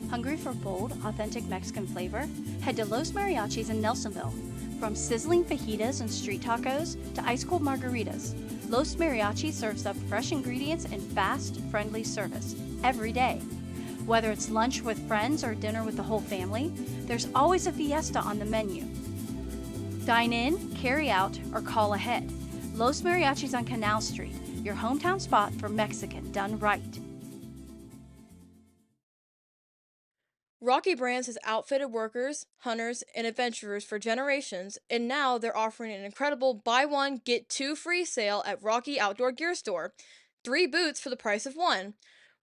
Hungry for bold, authentic Mexican flavor? Head to Los Mariachis in Nelsonville. From sizzling fajitas and street tacos to ice-cold margaritas, Los Mariachis serves up fresh ingredients and fast, friendly service every day. Whether it's lunch with friends or dinner with the whole family, there's always a fiesta on the menu. Dine in, carry out, or call ahead. Los Mariachis on Canal Street, your hometown spot for Mexican done right. Rocky Brands has outfitted workers, hunters, and adventurers for generations, and now they're offering an incredible buy one, get two free sale at Rocky Outdoor Gear Store. 3 boots for the price of 1.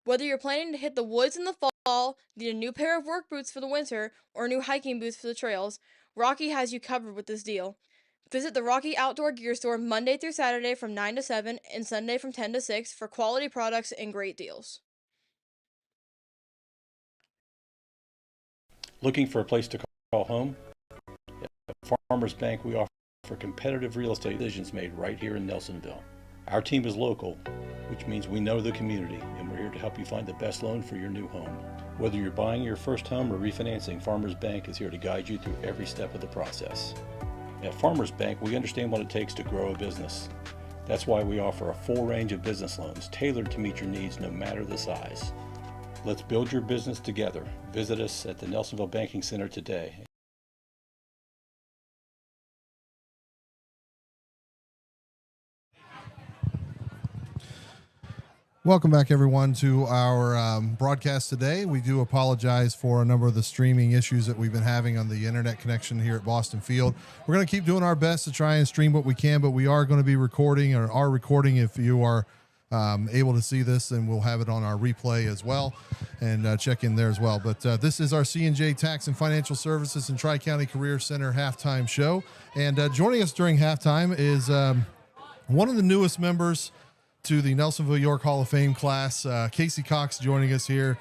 Whether you're planning to hit the woods in the fall, need a new pair of work boots for the winter, or new hiking boots for the trails, Rocky has you covered with this deal. Visit the Rocky Outdoor Gear Store Monday through Saturday from 9 to 7 and Sunday from 10 to 6 for quality products and great deals. Looking for a place to call home? At Farmers Bank, we offer competitive real estate decisions made right here in Nelsonville. Our team is local, which means we know the community, and we're here to help you find the best loan for your new home. Whether you're buying your first home or refinancing, Farmers Bank is here to guide you through every step of the process. At Farmers Bank, we understand what it takes to grow a business. That's why we offer a full range of business loans tailored to meet your needs no matter the size. Let's build your business together. Visit us at the Nelsonville Banking Center today. Welcome back, everyone, to our broadcast today. We do apologize for a number of the streaming issues that we've been having on the internet connection here at Boston Field. We're going to keep doing our best to try and stream what we can, but we are going to be recording, or are recording if you are able to see this, and we'll have it on our replay as well, and check in there as well. But this is our C&J Tax and Financial Services and Tri-County Career Center halftime show. And joining us during halftime is one of the newest members to the Nelsonville-York Hall of Fame class, Casey Cox, joining us here.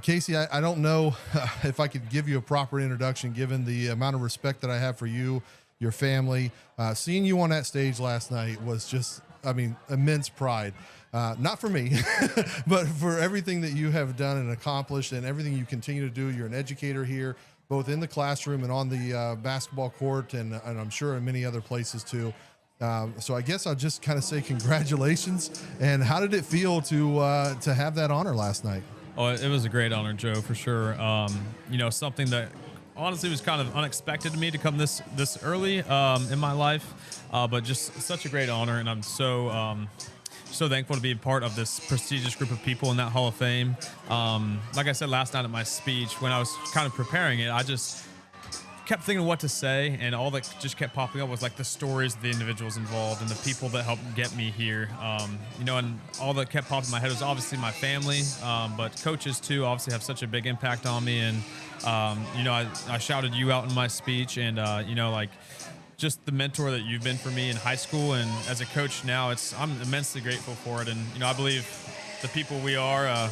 Casey, I don't know if I could give you a proper introduction given the amount of respect that I have for you, your family. Seeing you on that stage last night was just, immense pride. Not for me, but for everything that you have done and accomplished and everything you continue to do. You're an educator here, both in the classroom and on the basketball court, and I'm sure in many other places too. So I guess I'll just kind of say congratulations. And how did it feel to have that honor last night? Oh, it was a great honor, Joe, for sure. Something that honestly was kind of unexpected to me to come this early in my life, but just such a great honor, and I'm so thankful to be a part of this prestigious group of people in that Hall of Fame. Like I said last night at my speech, when I was kind of preparing it, I just kept thinking what to say, and all that just kept popping up was like the stories of the individuals involved and the people that helped get me here. And all that kept popping in my head was obviously my family, but coaches too obviously have such a big impact on me. And I shouted you out in my speech, and just the mentor that you've been for me in high school and as a coach now, I'm immensely grateful for it. And I believe the people we are,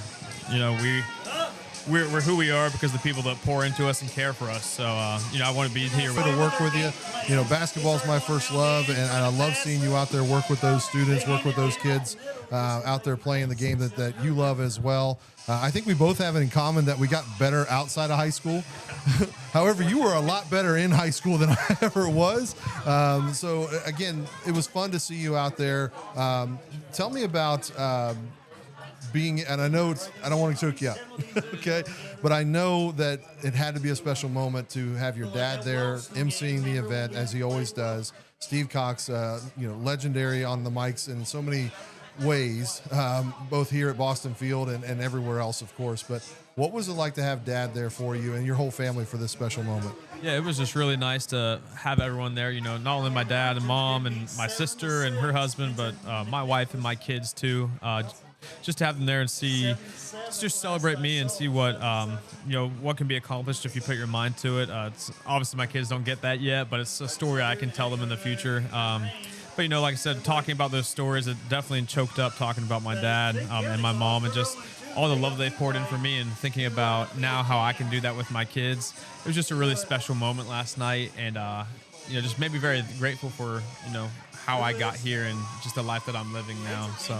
we're who we are because the people that pour into us and care for us. So I want to be here to work with you. Basketball is my first love, and I love seeing you out there work with those students, work with those kids out there playing the game that you love as well. I think we both have it in common that we got better outside of high school. However, you were a lot better in high school than I ever was. So again, it was fun to see you out there. Tell me about being, and I know I don't want to choke you up, okay? But I know that it had to be a special moment to have your dad there emceeing the event, as he always does. Steve Cox, legendary on the mics in so many ways, both here at Boston Field and everywhere else, of course. But what was it like to have Dad there for you and your whole family for this special moment? Yeah, it was just really nice to have everyone there, not only my dad and mom and my sister and her husband, but my wife and my kids too. Just to have them there and just celebrate me and see what, what can be accomplished if you put your mind to it. It's obviously my kids don't get that yet, but it's a story I can tell them in the future. But, like I said, talking about those stories, it definitely choked up talking about my dad and my mom and just all the love they poured in for me and thinking about now how I can do that with my kids. It was just a really special moment last night, and, just made me very grateful for, how I got here and just the life that I'm living now. So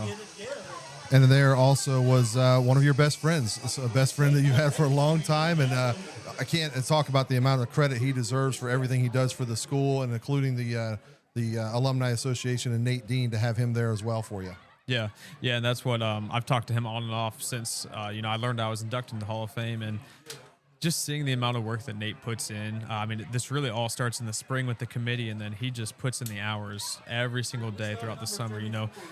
And there also was one of your best friends, a best friend that you had for a long time. And I can't talk about the amount of credit he deserves for everything he does for the school, and including the Alumni Association and Nate Dean, to have him there as well for you. Yeah, and that's what I've talked to him on and off since I learned I was inducted in the Hall of Fame, and just seeing the amount of work that Nate puts in. I mean, this really all starts in the spring with the committee, and then he just puts in the hours every single day throughout the summer,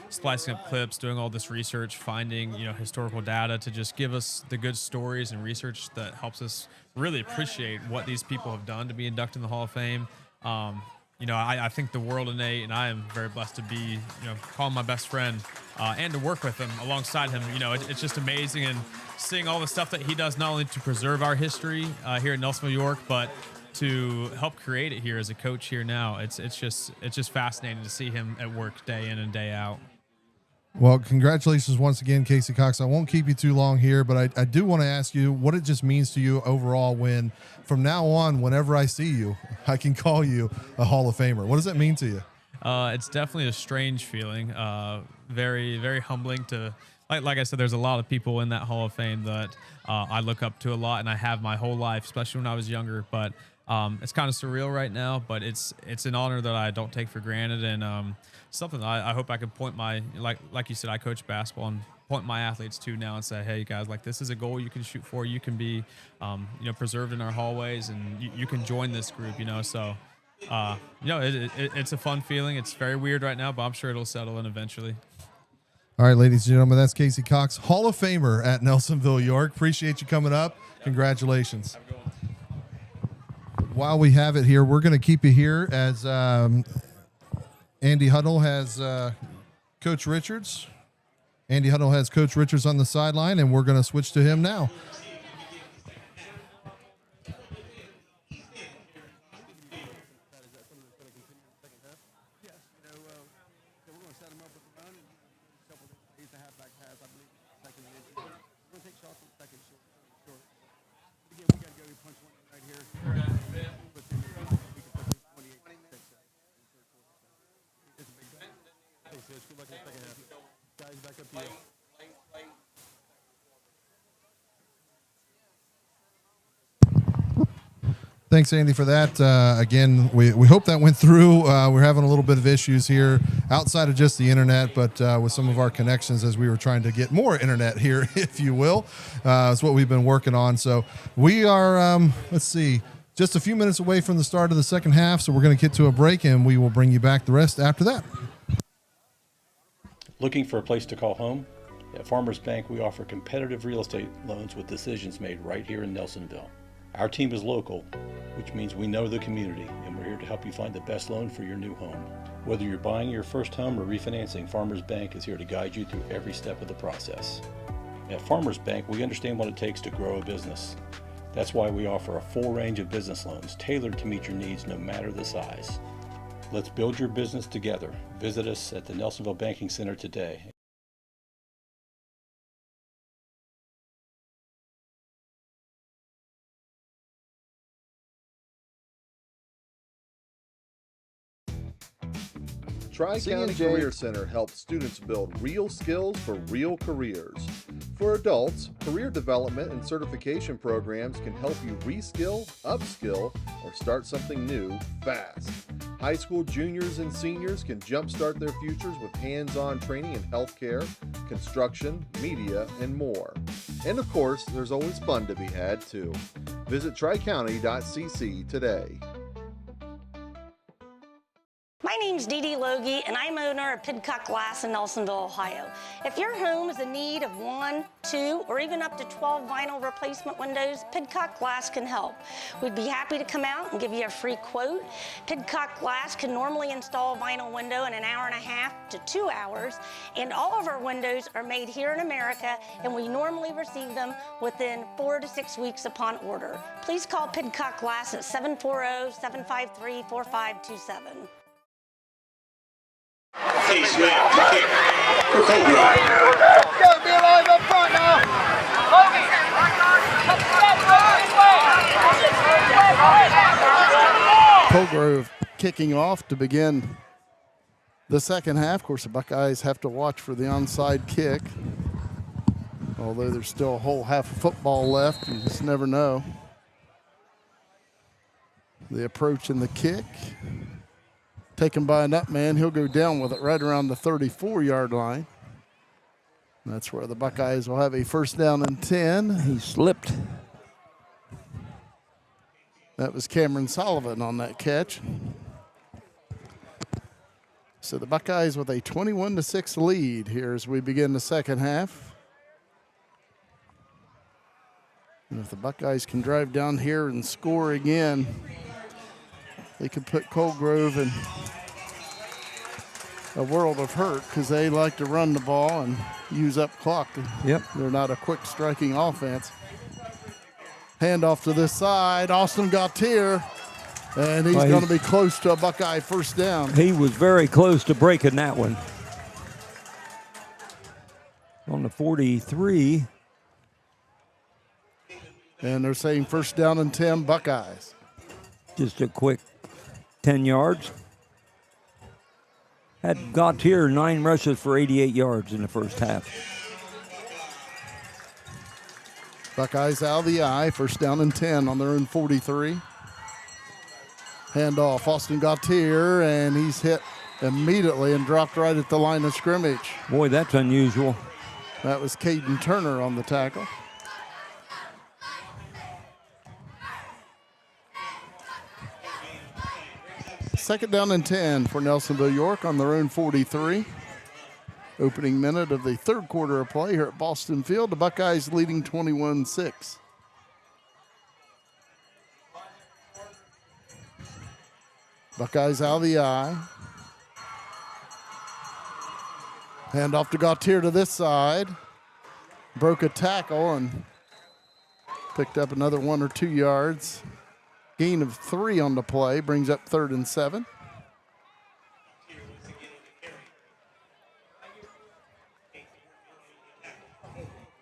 splicing up clips, doing all this research, finding, historical data to just give us the good stories and research that helps us really appreciate what these people have done to be inducted in the Hall of Fame. I think the world of Nate, and I am very blessed to be, call him my best friend and to work with him alongside him. It's just amazing, and seeing all the stuff that he does, not only to preserve our history here in Nelsonville-York, but to help create it here as a coach here now. It's just fascinating to see him at work day in and day out. Well, congratulations once again, Casey Cox. I won't keep you too long here, but I do want to ask you what it just means to you overall when, from now on, whenever I see you, I can call you a Hall of Famer. What does that mean to you? It's definitely a strange feeling. Very, very humbling to, like I said, there's a lot of people in that Hall of Fame that I look up to a lot, and I have my whole life, especially when I was younger. But it's kind of surreal right now, but it's an honor that I don't take for granted, and something that I hope I could point my, like you said, I coach basketball, and point my athletes to now and say, hey guys, this is a goal you can shoot for. You can be, preserved in our hallways, and you can join this group, So, it's a fun feeling. It's very weird right now, but I'm sure it'll settle in eventually. All right, ladies and gentlemen, that's Casey Cox, Hall of Famer at Nelsonville-York. Appreciate you coming up. Congratulations. While we have it here, we're going to keep you here as Andy Huddle has Coach Richards. Andy Huddle has Coach Richards on the sideline, and we're going to switch to him now. Thanks, Andy, for that. Again, we hope that went through. We're having a little bit of issues here outside of just the internet, but with some of our connections as we were trying to get more internet here, if you will. It's what we've been working on. So we are, let's see, just a few minutes away from the start of the second half, so we're going to get to a break, and we will bring you back the rest after that. Looking for a place to call home? At Farmers Bank, we offer competitive real estate loans with decisions made right here in Nelsonville. Our team is local, which means we know the community, and we're here to help you find the best loan for your new home. Whether you're buying your first home or refinancing, Farmers Bank is here to guide you through every step of the process. At Farmers Bank, we understand what it takes to grow a business. That's why we offer a full range of business loans tailored to meet your needs no matter the size. Let's build your business together. Visit us at the Nelsonville Banking Center today. Tri-County Career Center helps students build real skills for real careers. For adults, career development and certification programs can help you reskill, upskill, or start something new fast. High school juniors and seniors can jumpstart their futures with hands-on training in healthcare, construction, media, and more. And of course, there's always fun to be had too. Visit tricounty.cc today. My name's Dee Dee Logie, and I'm owner of Pidcock Glass in Nelsonville, Ohio. If your home is in need of 1, 2, or even up to 12 vinyl replacement windows, Pidcock Glass can help. We'd be happy to come out and give you a free quote. Pidcock Glass can normally install a vinyl window in 1.5 hours to 2 hours, and all of our windows are made here in America, and we normally receive them within 4 to 6 weeks upon order. Please call Pidcock Glass at 740-753-4527. Hey, Smack, kick it. For Cobra. Gotta be alive up front now. Colgrove kicking off to begin the second half. Of course, the Buckeyes have to watch for the onside kick. Although there's still a whole half of football left, you just never know. The approach and the kick. Taken by a nut man, he'll go down with it right around the 34-yard line. And that's where the Buckeyes will have a first down and 10. He slipped. That was Cameron Sullivan on that catch. So the Buckeyes with a 21-6 lead here as we begin the second half. And if the Buckeyes can drive down here and score again, they could put Cold Grove in a world of hurt because they like to run the ball and use up clock. Yep. They're not a quick striking offense. Handoff to this side. Austin Gautier, and he's going to be close to a Buckeye first down. He was very close to breaking that one. On the 43. And they're saying first down and 10 Buckeyes. Just a quick 10 yards. Had Gautier 9 rushes for 88 yards in the first half. Buckeyes out of the eye, first down and 10 on their own 43. Handoff, Austin Gautier, and he's hit immediately and dropped right at the line of scrimmage. Boy, that's unusual. That was Caden Turner on the tackle. Second down and 10 for Nelsonville-York on their own 43. Opening minute of the third quarter of play here at Boston Field. The Buckeyes leading 21-6. Buckeyes out of the eye. Hand off to Gautier to this side. Broke a tackle and picked up another 1 or 2 yards. Gain of 3 on the play, brings up 3rd and 7.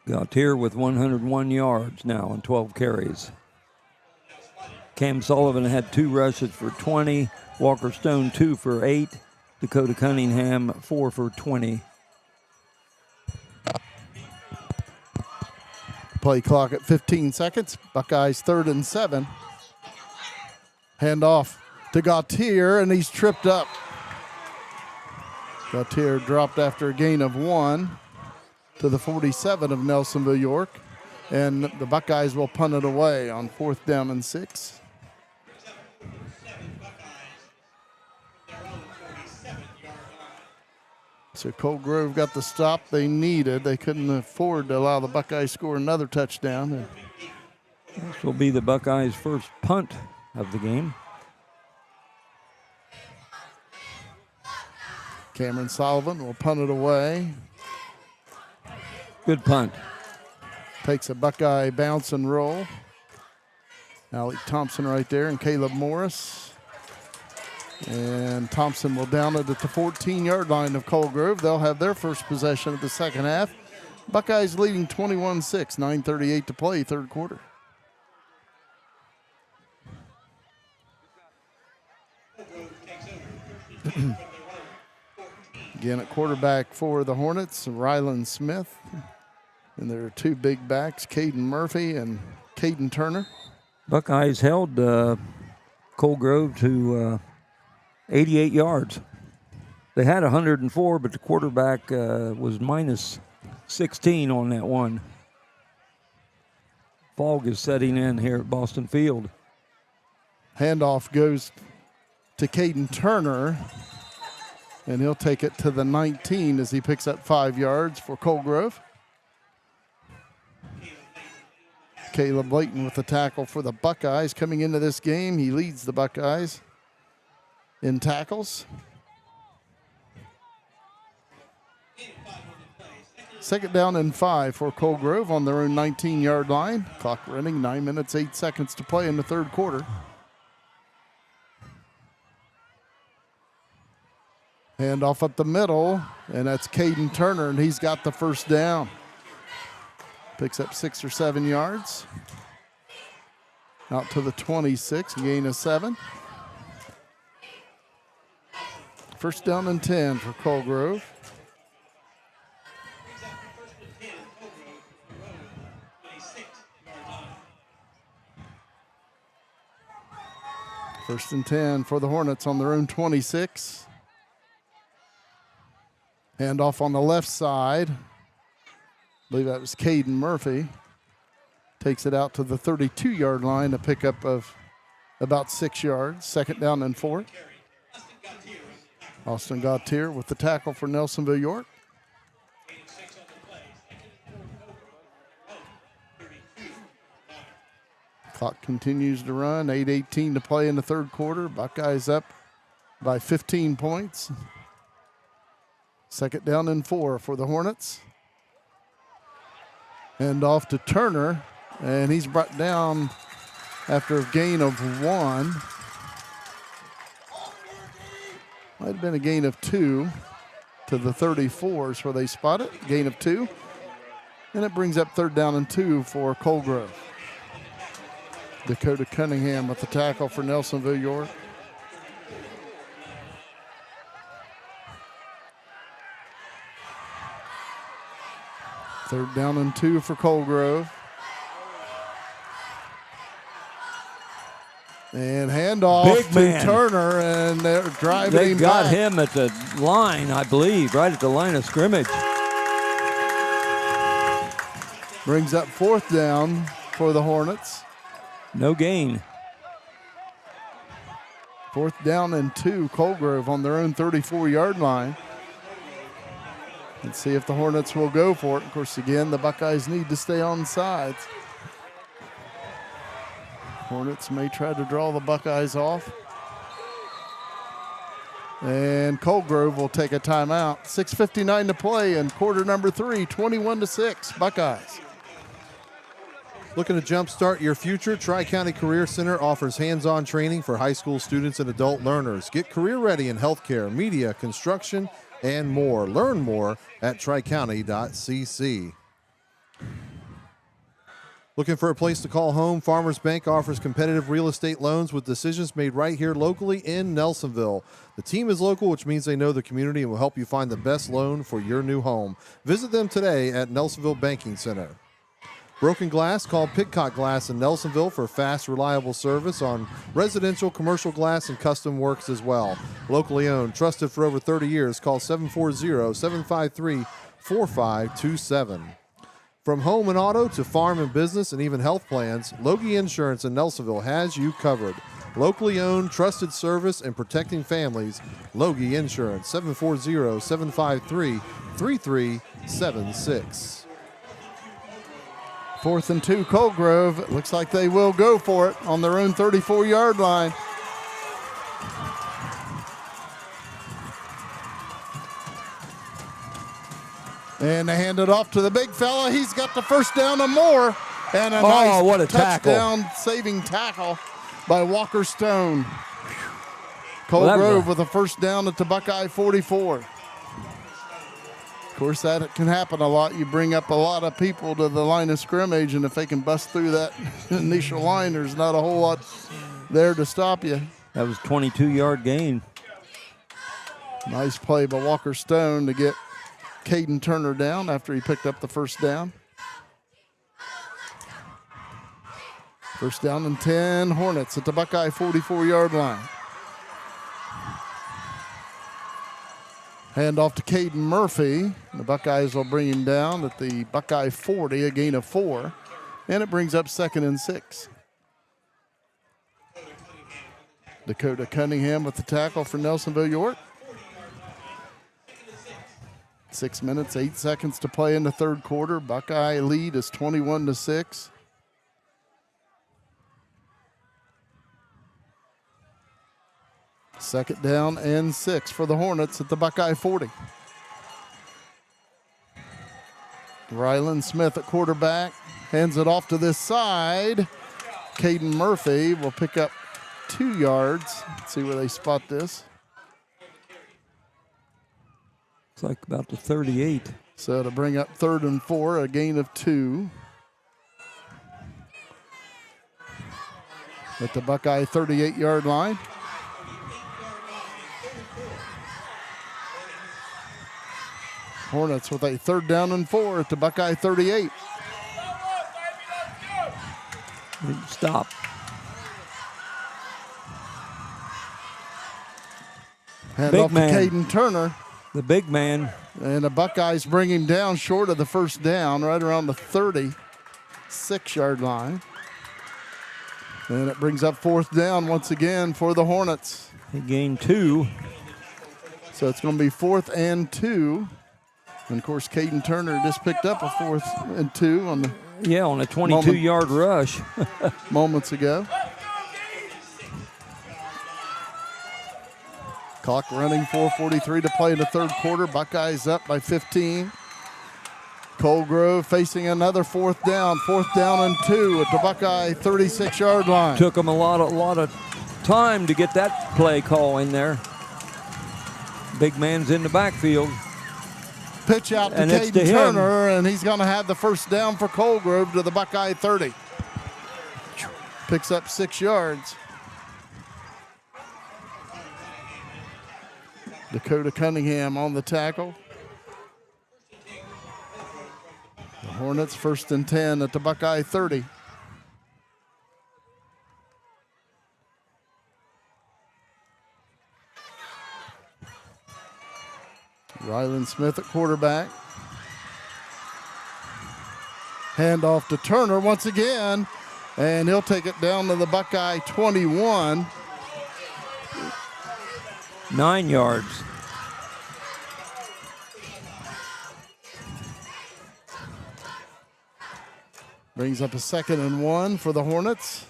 Gautier with 101 yards now and 12 carries. Cam Sullivan had 2 rushes for 20. Walker Stone 2 for 8. Dakota Cunningham 4 for 20. Play clock at 15 seconds. Buckeyes 3rd and 7. Hand off to Gautier, and he's tripped up. Gautier dropped after a gain of 1 to the 47 of Nelsonville-York, and the Buckeyes will punt it away on 4th down and 6. So Cold Grove got the stop they needed. They couldn't afford to allow the Buckeyes score another touchdown. This will be the Buckeyes' first punt of the game. Cameron Sullivan will punt it away. Good punt. Takes a Buckeye bounce and roll. Alec Thompson right there and Caleb Morris. And Thompson will down it at the 14-yard line of Cold Grove. They'll have their first possession of the second half. Buckeyes leading 21-6, 9:38 to play, third quarter. Again at quarterback for the Hornets, Rylan Smith. And there are 2 big backs, Caden Murphy and Caden Turner. Buckeyes held Cold Grove to 88 yards. They had 104, but the quarterback was minus 16 on that one. Fog is setting in here at Boston Field. Handoff goes to Caden Turner, and he'll take it to the 19 as he picks up 5 yards for Cold Grove. Caleb Layton with the tackle for the Buckeyes. Coming into this game, he leads the Buckeyes in tackles. Second down and 5 for Cold Grove on their own 19-yard line. Clock running, 9 minutes, 8 seconds to play in the third quarter. Hand off up the middle, and that's Caden Turner, and he's got the first down. Picks up 6 or 7 yards. Out to the 26, gain of 7. First down and 10 for Cold Grove. First and 10 for the Hornets on their own 26. Hand off on the left side. I believe that was Caden Murphy. Takes it out to the 32-yard line, a pickup of about 6 yards. Second down and 4. Austin Gautier with the tackle for Nelsonville-York. Clock continues to run. 8:18 to play in the third quarter. Buckeyes up by 15 points. Second down and 4 for the Hornets. And off to Turner, and he's brought down after a gain of 1. Might have been a gain of 2 to the 34s where they spot it. Gain of 2. And it brings up third down and 2 for Colgrove. Dakota Cunningham with the tackle for Nelsonville-York. Third down and 2 for Colgrove. And handoff to Turner, and they're driving They him got back. him at the line, I believe, right at the line of scrimmage. Brings up fourth down for the Hornets. No gain. Fourth down and 2, Colgrove on their own 34-yard line. Let's see if the Hornets will go for it. Of course, again, the Buckeyes need to stay on sides. Hornets may try to draw the Buckeyes off. And Colgrove will take a timeout. 6:59 to play in quarter number 3, 21-6, Buckeyes. Looking to jumpstart your future? Tri-County Career Center offers hands-on training for high school students and adult learners. Get career ready in healthcare, media, construction, and more. Learn more at tricounty.cc. Looking for a place to call home? Farmers Bank offers competitive real estate loans with decisions made right here locally in Nelsonville. The team is local, which means they know the community and will help you find the best loan for your new home. Visit them today at Nelsonville Banking Center. Broken glass? Call Pidcock Glass in Nelsonville for fast, reliable service on residential, commercial glass, and custom works as well. Locally owned, trusted for over 30 years. Call 740-753-4527. From home and auto to farm and business and even health plans, Logie Insurance in Nelsonville has you covered. Locally owned, trusted service, and protecting families. Logie Insurance, 740-753-3376. Fourth and 2, Colgrove. It looks like they will go for it on their own 34-yard line. And they hand it off to the big fella. He's got the first down and more. And a nice what a touchdown-saving tackle by Walker Stone. Colgrove with a first down at the Buckeye 44. Of course, that can happen a lot. You bring up a lot of people to the line of scrimmage, and if they can bust through that initial line, there's not a whole lot there to stop you. That was 22-yard gain. Nice play by Walker Stone to get Caden Turner down after he picked up the first down. First down and 10, Hornets at the Buckeye 44-yard line. Hand off to Caden Murphy. The Buckeyes will bring him down at the Buckeye 40, a gain of 4. And it brings up second and 6. Dakota Cunningham with the tackle for Nelsonville-York. 6 minutes, 8 seconds to play in the third quarter. Buckeye lead is 21-6. Second down and 6 for the Hornets at the Buckeye 40. Rylan Smith at quarterback. Hands it off to this side. Caden Murphy will pick up 2 yards. Let's see where they spot this. It's like about the 38. So to bring up third and 4, a gain of 2. At the Buckeye 38-yard line. Hornets with a third down and 4 at the Buckeye 38. Stop. Hand Big off man. to Caden Turner. The big man. And the Buckeyes bring him down short of the first down, right around the 36-yard line. And it brings up fourth down once again for the Hornets. He gained 2. So it's going to be 4th and 2. And, of course, Caden Turner just picked up a 4th and 2 on the on a 22-yard rush. moments ago. Clock running, 4:43 to play in the third quarter. Buckeyes up by 15. Colgrove facing another 4th down. 4th down and 2 at the Buckeye 36-yard line. Took him a lot of time to get that play call in there. Big man's in the backfield. Pitch out to And it's to Caden him. Turner, and he's going to have the first down for Colgrove to the Buckeye 30. Picks up 6 yards. Dakota Cunningham on the tackle. The Hornets 1st and 10 at the Buckeye 30. Ryland Smith at quarterback. Handoff to Turner once again, and he'll take it down to the Buckeye 21. 9 yards. Brings up a 2nd and 1 for the Hornets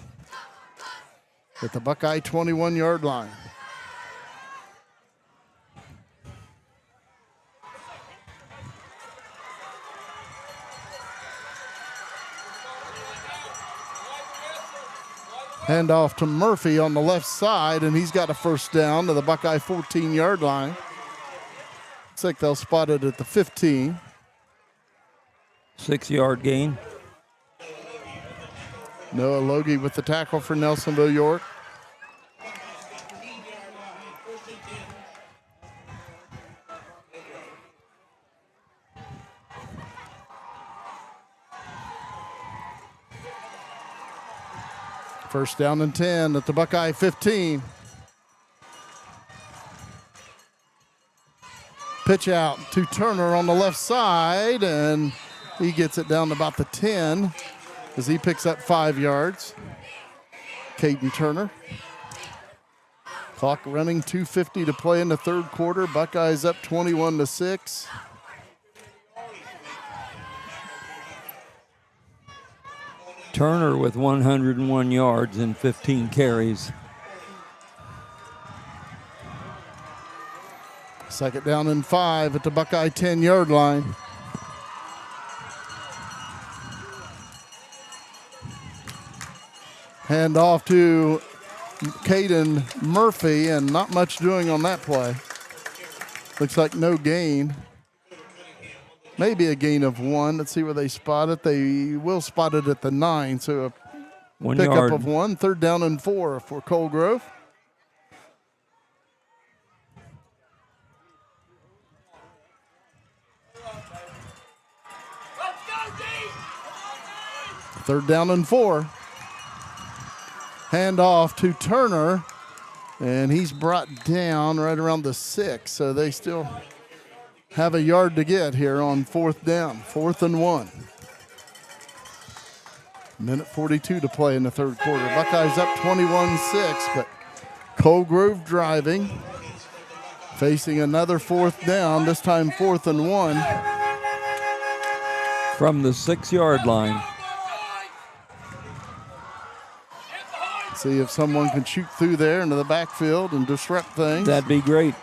at the Buckeye 21-yard line. Handoff to Murphy on the left side, and he's got a first down to the Buckeye 14-yard line. Looks like they'll spot it at the 15. 6-yard gain. Noah Logie with the tackle for Nelsonville-York. First down and 10 at the Buckeye 15. Pitch out to Turner on the left side, and he gets it down to about the 10 as he picks up 5 yards. Caden Turner. Clock running, 2:50 to play in the third quarter. Buckeyes up 21-6. Turner with 101 yards and 15 carries. Second down and 5 at the Buckeye 10-yard line. Hand off to Caden Murphy, and not much doing on that play. Looks like no gain. Maybe a gain of 1. Let's see where they spot it. They will spot it at the 9, so a 1 pickup yard. of 1. Third down and 4 for Colgrove. Third down and 4. Hand off to Turner, and he's brought down right around the 6, so they still have a yard to get here on fourth down. 4th and 1. Minute 42 to play in the third quarter. Buckeyes up 21-6, but Colgrove driving, facing another 4th down, this time 4th and 1. From the 6-yard line. See if someone can shoot through there into the backfield and disrupt things. That'd be great.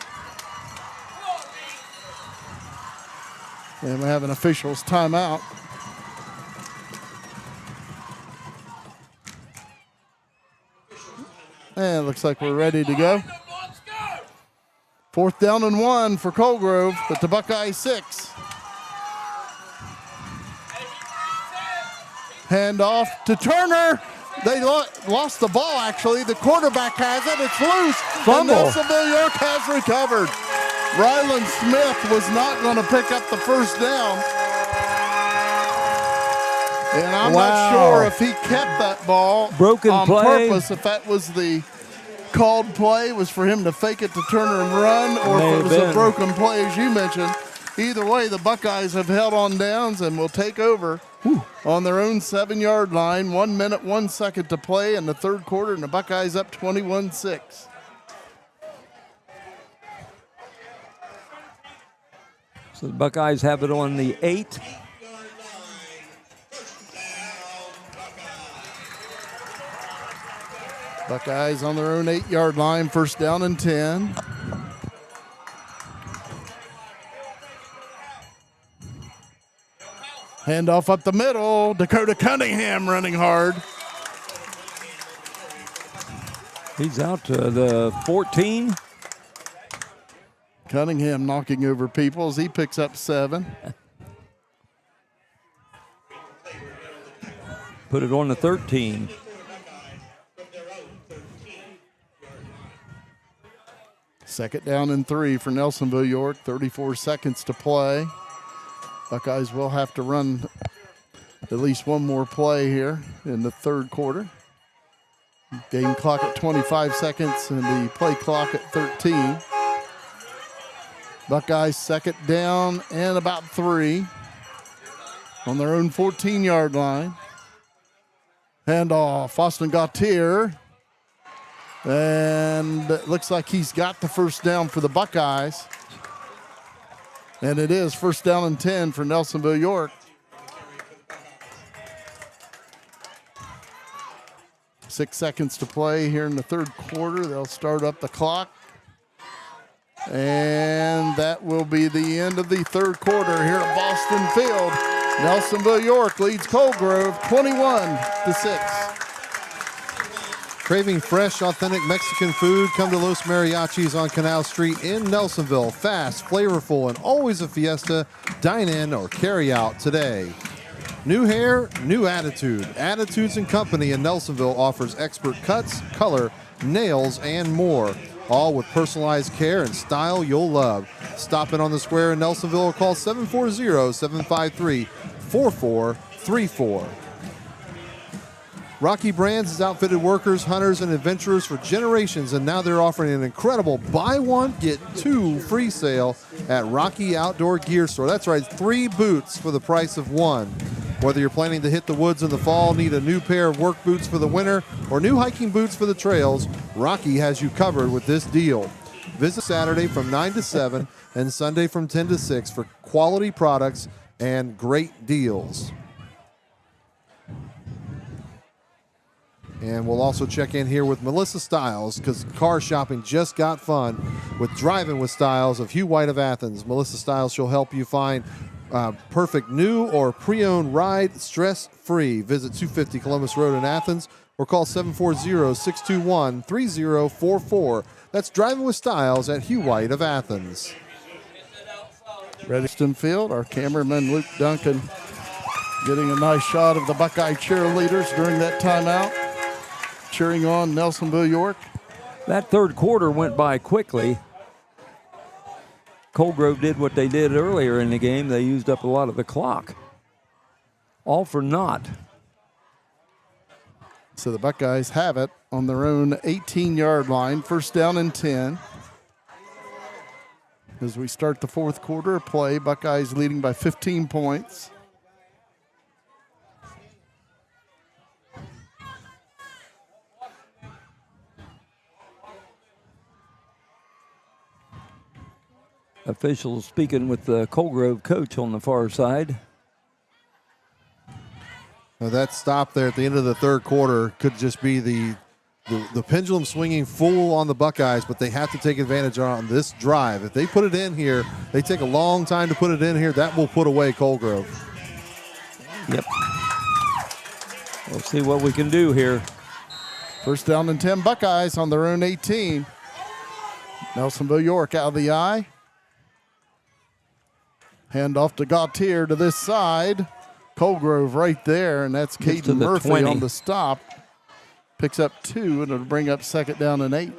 And we have an official's timeout. And it looks like we're ready to go. 4th down and 1 for Colgrove at the Buckeye 6. Hand off to Turner. They lost the ball, actually. The quarterback has it. It's loose. Fumble. And Nelsonville-York has recovered. Ryland Smith was not going to pick up the first down. And I'm not sure if he kept that ball Broken on play. purpose, if that was the called play was for him to fake it to Turner and run, or if it was a broken play, as you mentioned. Either way, the Buckeyes have held on downs and will take over on their own 7-yard line. 1 minute, 1 second to play in the third quarter, and the Buckeyes up 21-6. So the Buckeyes have it on the 8. Buckeyes on their own 8-yard line, first down and 10. Handoff up the middle. Dakota Cunningham running hard. He's out to the 14. Cunningham knocking over people as he picks up 7. Put it on the 13. Second down and 3 for Nelsonville-York. 34 seconds to play. Buckeyes will have to run at least one more play here in the third quarter. Game clock at 25 seconds and the play clock at 13. Buckeyes second down and about 3 on their own 14-yard line. Handoff, Austin Gautier. And it looks like he's got the first down for the Buckeyes. And it is first down and 10 for Nelsonville-York. 6 seconds to play here in the third quarter. They'll start up the clock. And that will be the end of the third quarter here at Boston Field. Nelsonville-York leads Coldgrove 21-6. Craving fresh, authentic Mexican food? Come to Los Mariachis on Canal Street in Nelsonville. Fast, flavorful, and always a fiesta. Dine in or carry out today. New hair, new attitude. Attitudes and Company in Nelsonville offers expert cuts, color, nails, and more. All with personalized care and style you'll love. Stop in on the square in Nelsonville or call 740-753-4434. Rocky Brands has outfitted workers, hunters, and adventurers for generations, and now they're offering an incredible buy one, get 2 free sale at Rocky Outdoor Gear Store. That's right, 3 boots for the price of 1. Whether you're planning to hit the woods in the fall, need a new pair of work boots for the winter, or new hiking boots for the trails, Rocky has you covered with this deal. Visit Saturday from 9 to 7 and Sunday from 10 to 6 for quality products and great deals. And we'll also check in here with Melissa Stiles because car shopping just got fun with Driving with Stiles of Hugh White of Athens. Melissa Stiles, she'll help you find perfect new or pre-owned ride stress-free. Visit 250 Columbus Road in Athens or call 740-621-3044. That's Driving with Stiles at Hugh White of Athens. Rediston Field, our cameraman Luke Duncan getting a nice shot of the Buckeye cheerleaders during that timeout, cheering on Nelsonville-York. That third quarter went by quickly. Coldgrove did what they did earlier in the game. They used up a lot of the clock. All for naught. So the Buckeyes have it on their own 18-yard line, first down and 10. As we start the fourth quarter of play, Buckeyes leading by 15 points. Officials speaking with the Coldgrove coach on the far side. Now that stop there at the end of the third quarter could just be the pendulum swinging full on the Buckeyes, but they have to take advantage on this drive. If they put it in here, they take a long time to put it in here. That will put away Coldgrove. Yep. We'll see what we can do here. First down and 10 Buckeyes on their own 18. Nelsonville-York out of the eye. Hand off to Gautier to this side. Coldgrove right there, and that's Caden Murphy 20. on the stop. Picks up 2, and it'll bring up second down and 8.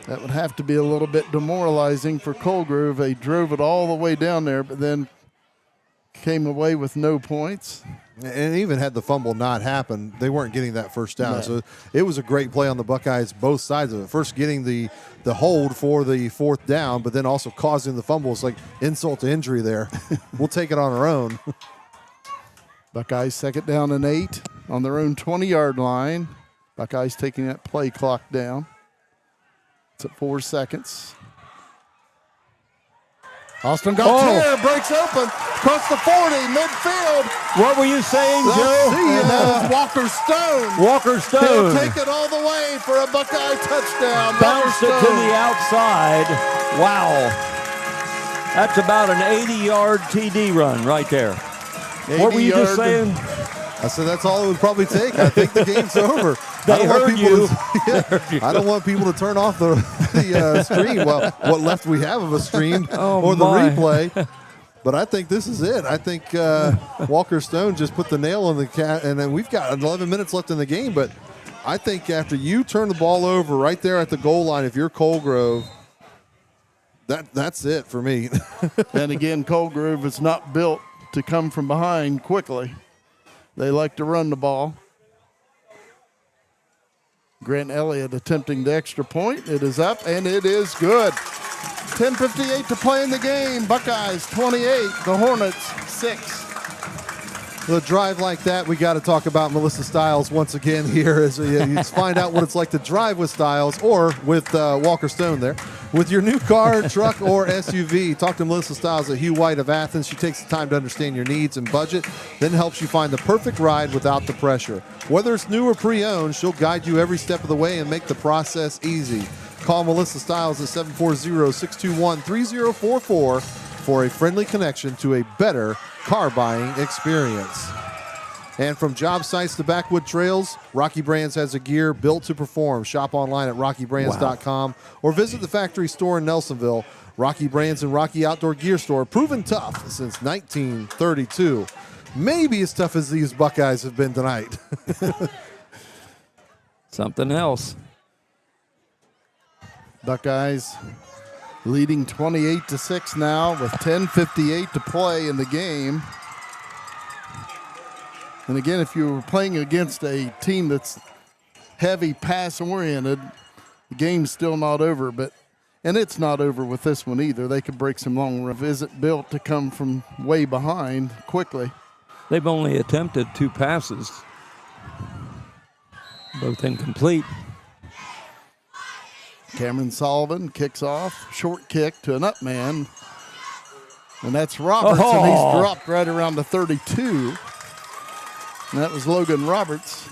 That would have to be a little bit demoralizing for Coldgrove. They drove it all the way down there, but then came away with no points. And even had the fumble not happened, they weren't getting that first down. No. So it was a great play on the Buckeyes, both sides of it. First getting the hold for the fourth down, but then also causing the fumble. It's like insult to injury there. We'll take it on our own. Buckeyes 2nd down and 8 on their own 20-yard line. Buckeyes taking that play clock down. It's at 4 seconds. Austin Gautier breaks open across the 40, midfield. What were you saying, Let's Joe? see, and that was Walker Stone. Walker He'll Stone take it all the way for a Buckeye touchdown. bounced it to the outside. Wow. That's about an 80-yard TD run right there. What were you just saying? I said that's all it would probably take. I think the game's over. They heard you. I don't want people to turn off the stream. Well, what left we have of a stream or the replay. But I think this is it. I think Walker Stone just put the nail on the cat, and then we've got 11 minutes left in the game. But I think after you turn the ball over right there at the goal line, if you're Colgrove, that's it for me. And again, Colgrove is not built to come from behind quickly. They like to run the ball. Grant Elliott attempting the extra point. It is up, and it is good. 10:58 to play in the game. Buckeyes 28, the Hornets 6. With a drive like that, we got to talk about Melissa Stiles once again here as you find out what it's like to drive with Stiles or with Walker Stone there. With your new car, truck, or SUV, talk to Melissa Stiles at Hugh White of Athens. She takes the time to understand your needs and budget, then helps you find the perfect ride without the pressure. Whether it's new or pre-owned, she'll guide you every step of the way and make the process easy. Call Melissa Stiles at 740-621-3044 for a friendly connection to a better car buying experience. And from job sites to backwood trails, Rocky Brands has a gear built to perform. Shop online at rockybrands.com or visit the factory store in Nelsonville. Rocky Brands and Rocky Outdoor Gear Store, proven tough since 1932. Maybe as tough as these Buckeyes have been tonight. Something else. Buckeyes leading 28-6 now with 10:58 to play in the game. And again, if you were playing against a team that's heavy pass-oriented, the game's still not over. And it's not over with this one either. They could break some long runs. Isn't built to come from way behind quickly. They've only attempted 2 passes, both incomplete. Cameron Sullivan kicks off, short kick to an up man. And that's Roberts, and he's dropped right around the 32. And that was Logan Roberts.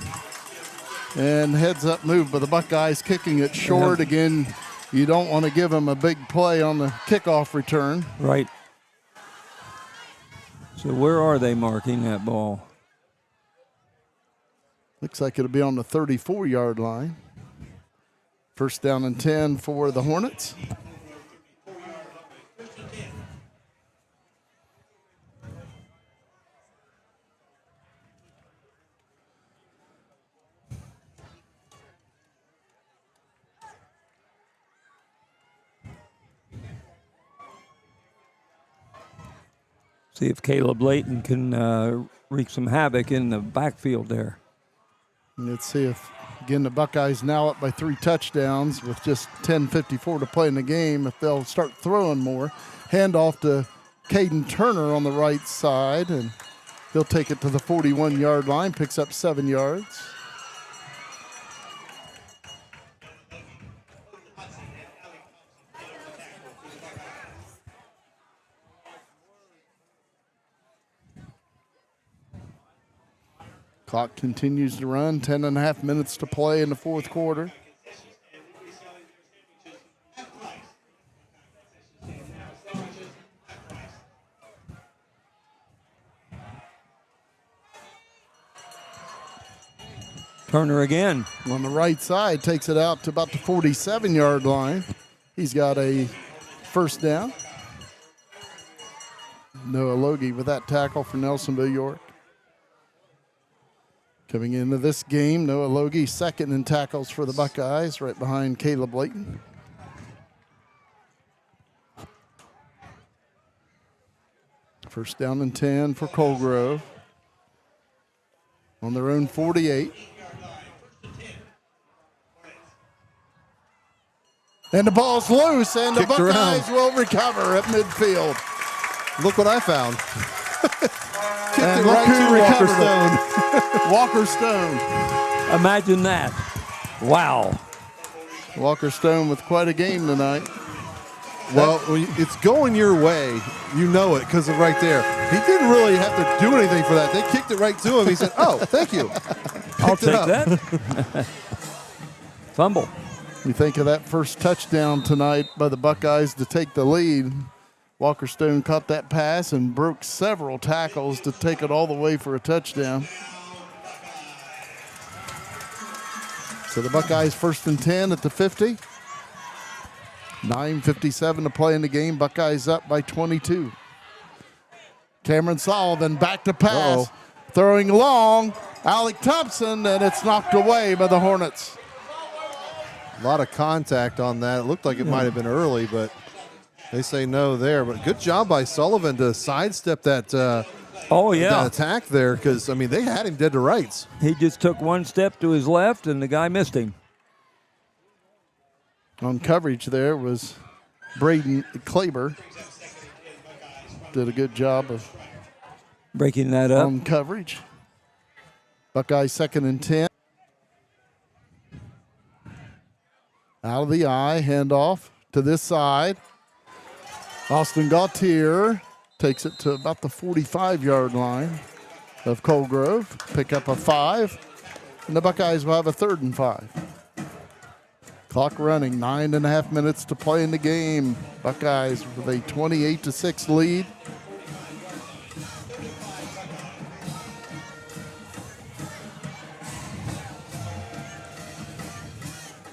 And heads up move by the Buckeyes, kicking it short. Again, you don't want to give them a big play on the kickoff return. Right. So where are they marking that ball? Looks like it'll be on the 34-yard line. First down and 10 for the Hornets. See if Caleb Layton can wreak some havoc in the backfield there. And let's see if, again, the Buckeyes now up by 3 touchdowns with just 10:54 to play in the game, if they'll start throwing more. Handoff to Caden Turner on the right side, and he'll take it to the 41-yard line, picks up 7 yards. Clock continues to run, 10.5 minutes to play in the fourth quarter. Turner again. On the right side, takes it out to about the 47-yard line. He's got a first down. Noah Logie with that tackle for Nelsonville-York. Coming into this game, Noah Logie second in tackles for the Buckeyes, right behind Caleb Layton. First down and 10 for Colgrove. On their own 48. And the ball's loose, and Kicked the Buckeyes around. will recover at midfield. Look what I found. Kicked And it look right who to Walker recovered Stone. Walker Stone. Imagine that. Wow. Walker Stone with quite a game tonight. Well, when it's going your way, you know it because of right there. He didn't really have to do anything for that. They kicked it right to him. He said, "Oh, thank you." I'll Picked it take up. that. Fumble. We think of that first touchdown tonight by the Buckeyes to take the lead. Walker Stone caught that pass and broke several tackles to take it all the way for a touchdown. So the Buckeyes first and 10 at the 50. 9:57 to play in the game. Buckeyes up by 22. Cameron Sullivan back to pass. Throwing long. Alec Thompson, and it's knocked away by the Hornets. A lot of contact on that. It looked like it might have been early, but they say no there. But good job by Sullivan to sidestep that, that attack there because, I mean, they had him dead to rights. He just took one step to his left, and the guy missed him. On coverage there was Braden Klaber. Did a good job of breaking that up. On coverage. Buckeyes second and 10. Out of the eye, handoff to this side. Austin Gautier takes it to about the 45-yard line of Colgrove. Pick up a 5, and the Buckeyes will have a 3rd and 5. Clock running, 9.5 minutes to play in the game. Buckeyes with a 28-6 lead.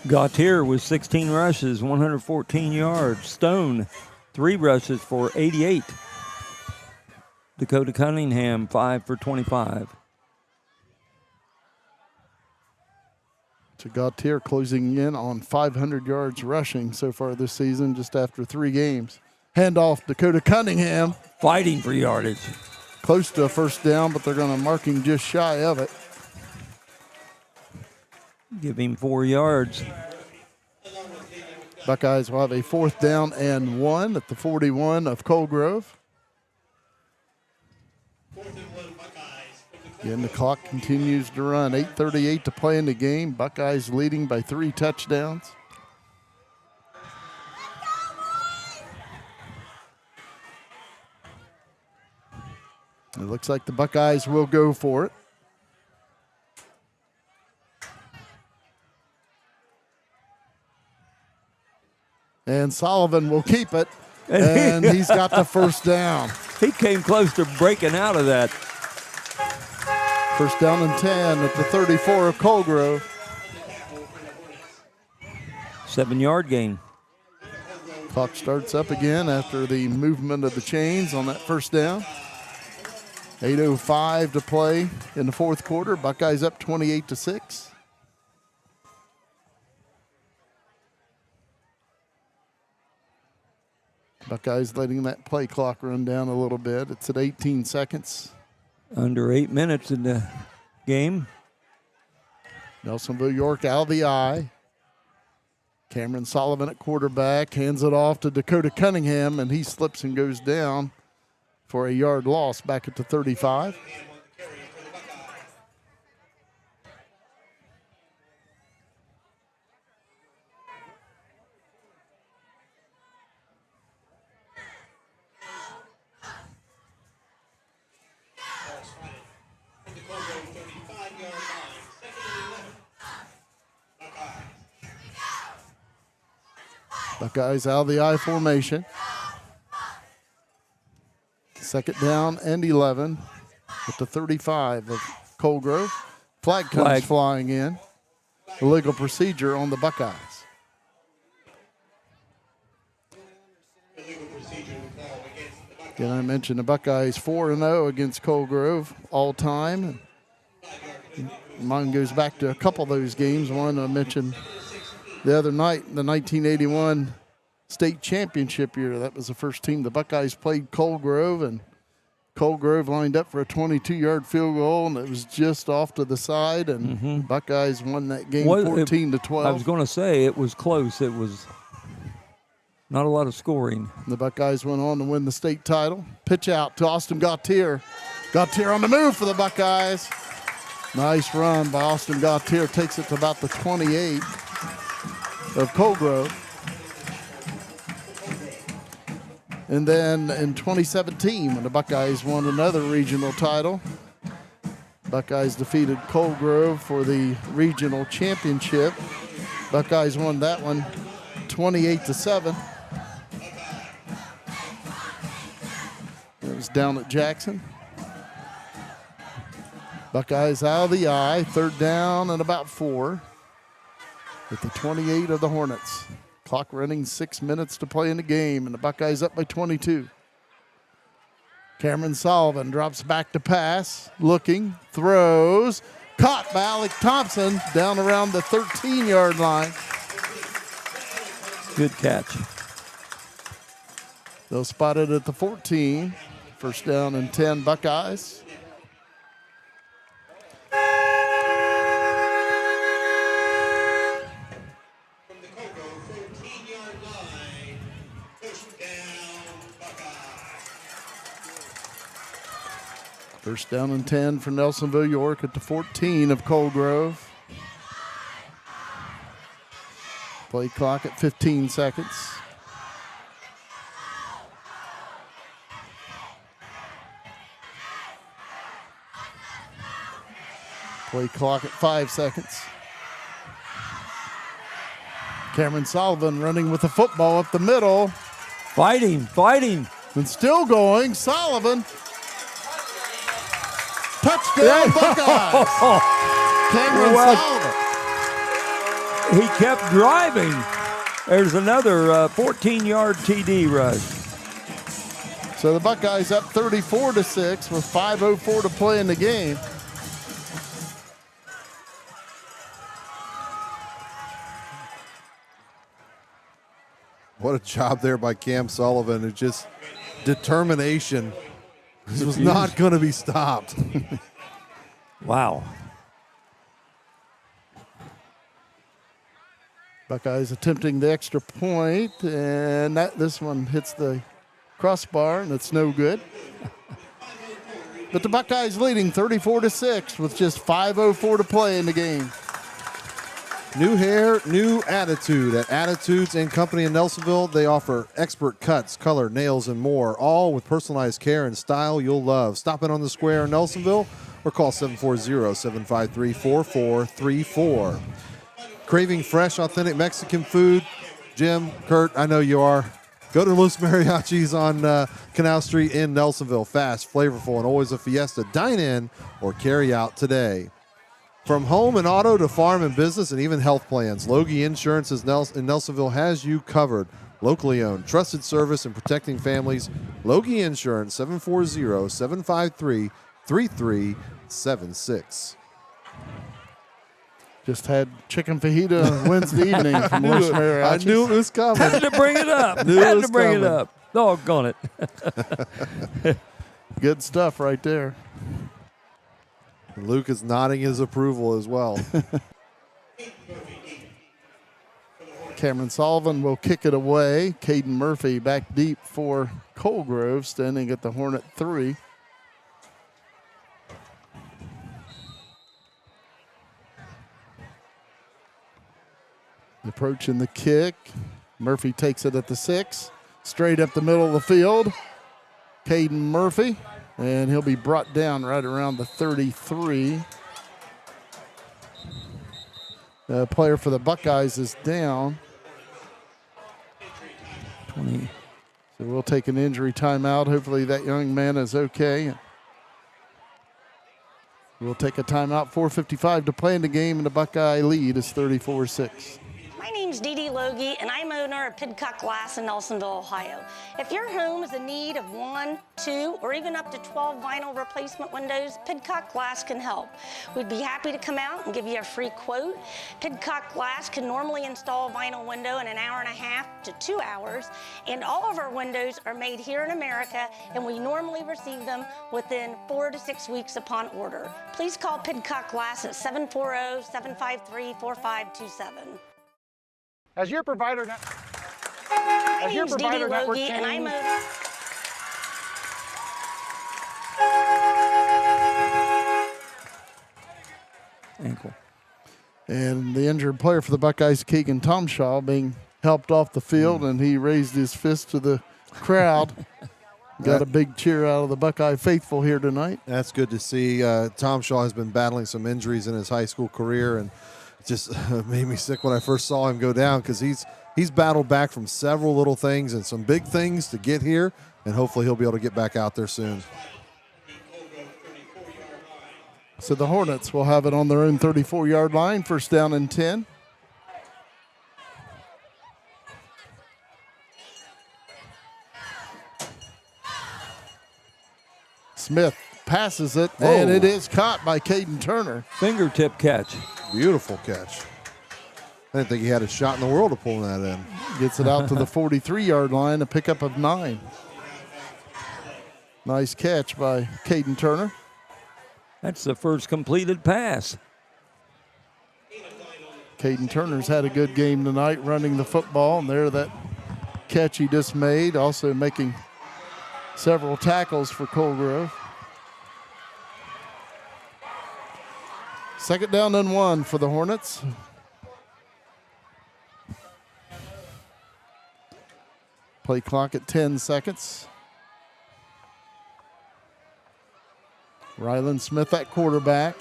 Gautier with 16 rushes, 114 yards. Stone, 3 rushes for 88. Dakota Cunningham, 5 for 25. So Gautier closing in on 500 yards rushing so far this season, just after 3 games. Handoff, Dakota Cunningham. Fighting for yardage. Close to a first down, but they're going to mark him just shy of it. Give him 4 yards. Buckeyes will have a 4th down and 1 at the 41 of Colgrove. Again, the clock continues to run. 8:38 to play in the game. Buckeyes leading by 3 touchdowns. It looks like the Buckeyes will go for it. And Sullivan will keep it, and he's got the first down. He came close to breaking out of that. First down and 10 at the 34 of Colgrove. 7-yard gain. Clock starts up again after the movement of the chains on that first down. 8:05 to play in the 4th quarter. Buckeyes up 28-6. Buckeyes letting that play clock run down a little bit. It's at 18 seconds. Under 8 minutes in the game. Nelsonville-York out of the eye. Cameron Sullivan at quarterback, hands it off to Dakota Cunningham, and he slips and goes down for a yard loss back at the 35. Buckeyes out of the I formation. 2nd down and 11 at the 35 of Colgrove. Flag comes flying in. Illegal procedure on the Buckeyes. Again, I mentioned the Buckeyes 4-0 against Colgrove all time. Mine goes back to a couple of those games. One I mentioned the other night, the 1981 state championship year. That was the first team the Buckeyes played Colgrove, and Cold Grove lined up for a 22-yard field goal, and it was just off to the side, and Buckeyes won that game 14-12. I was going to say it was close. It was not a lot of scoring. The Buckeyes went on to win the state title. Pitch out to Austin Gautier. Gautier on the move for the Buckeyes. Nice run by Austin Gautier. Takes it to about the 28 of Cold Grove. And then in 2017, when the Buckeyes won another regional title, Buckeyes defeated Cold Grove for the regional championship. Buckeyes won that one 28-7. It was down at Jackson. Buckeyes out of the eye, 3rd down and about 4 at the 28 of the Hornets. Clock running, 6 minutes to play in the game, and the Buckeyes up by 22. Cameron Sullivan drops back to pass, looking, throws, caught by Alec Thompson down around the 13-yard line. Good catch. They'll spot it at the 14. 1st down and 10 Buckeyes. First down and 10 for Nelsonville-York at the 14 of Cold Grove. Play clock at 15 seconds. Play clock at 5 seconds. Cameron Sullivan running with the football up the middle. Fighting. And still going. Sullivan. Touchdown, Buckeyes. Cameron Sullivan. He kept driving. There's another 14-yard TD rush. So the Buckeyes up 34-6 with 5:04 to play in the game. What a job there by Cam Sullivan. It's just determination. This was not going to be stopped. Wow. Buckeyes attempting the extra point, and this one hits the crossbar, and it's no good. But the Buckeyes leading 34-6 with just 5:04 to play in the game. New hair, new attitude. At Attitudes and Company in Nelsonville, they offer expert cuts, color, nails, and more, all with personalized care and style you'll love. Stop in on the square in Nelsonville or call 740-753-4434. Craving fresh, authentic Mexican food? Jim, Kurt, I know you are. Go to Los Mariachis on Canal Street in Nelsonville. Fast, flavorful, and always a fiesta. Dine in or carry out today. From home and auto to farm and business and even health plans, Logie Insurance in Nelsonville has you covered. Locally owned, trusted service and protecting families. Logie Insurance, 740-753-3376. Just had chicken fajita Wednesday evening from Los Mariachis. I knew it was coming. Had to bring it up. Had to bring it up. Doggone it. Good stuff right there. Luke is nodding his approval as well. Cameron Sullivan will kick it away. Caden Murphy back deep for Cold Grove, standing at the Hornet 3. Approaching the kick. Murphy takes it at the 6. Straight up the middle of the field. Caden Murphy. And he'll be brought down right around the 33. The player for the Buckeyes is down. 20. So we'll take an injury timeout. Hopefully that young man is okay. We'll take a timeout. 4:55 to play in the game, and the Buckeye lead is 34-6. My name's Dee Dee Logie, and I'm owner of Pidcock Glass in Nelsonville, Ohio. If your home is in need of 1, 2, or even up to 12 vinyl replacement windows, Pidcock Glass can help. We'd be happy to come out and give you a free quote. Pidcock Glass can normally install a vinyl window in an hour and a half to 2 hours, and all of our windows are made here in America, and we normally receive them within 4 to 6 weeks upon order. Please call Pidcock Glass at 740-753-4527. As your provider, My name's Dee Dee Logie, and I'm owner. Ankle. And the injured player for the Buckeyes, Keegan Tomshaw, being helped off the field, and he raised his fist to the crowd. Got a big cheer out of the Buckeye faithful here tonight. That's good to see. Tom Shaw has been battling some injuries in his high school career, and it just made me sick when I first saw him go down because he's battled back from several little things and some big things to get here, and hopefully he'll be able to get back out there soon. So the Hornets will have it on their own 34-yard line, first down and 10. Smith passes it, and it is caught by Caden Turner. Fingertip catch. Beautiful catch. I didn't think he had a shot in the world of pulling that in. Gets it out to the 43-yard line, a pickup of 9. Nice catch by Caden Turner. That's the first completed pass. Caden Turner's had a good game tonight running the football, and there that catch he just made, also making several tackles for Colgrove. Second down and 1 for the Hornets. Play clock at 10 seconds. Ryland Smith at quarterback.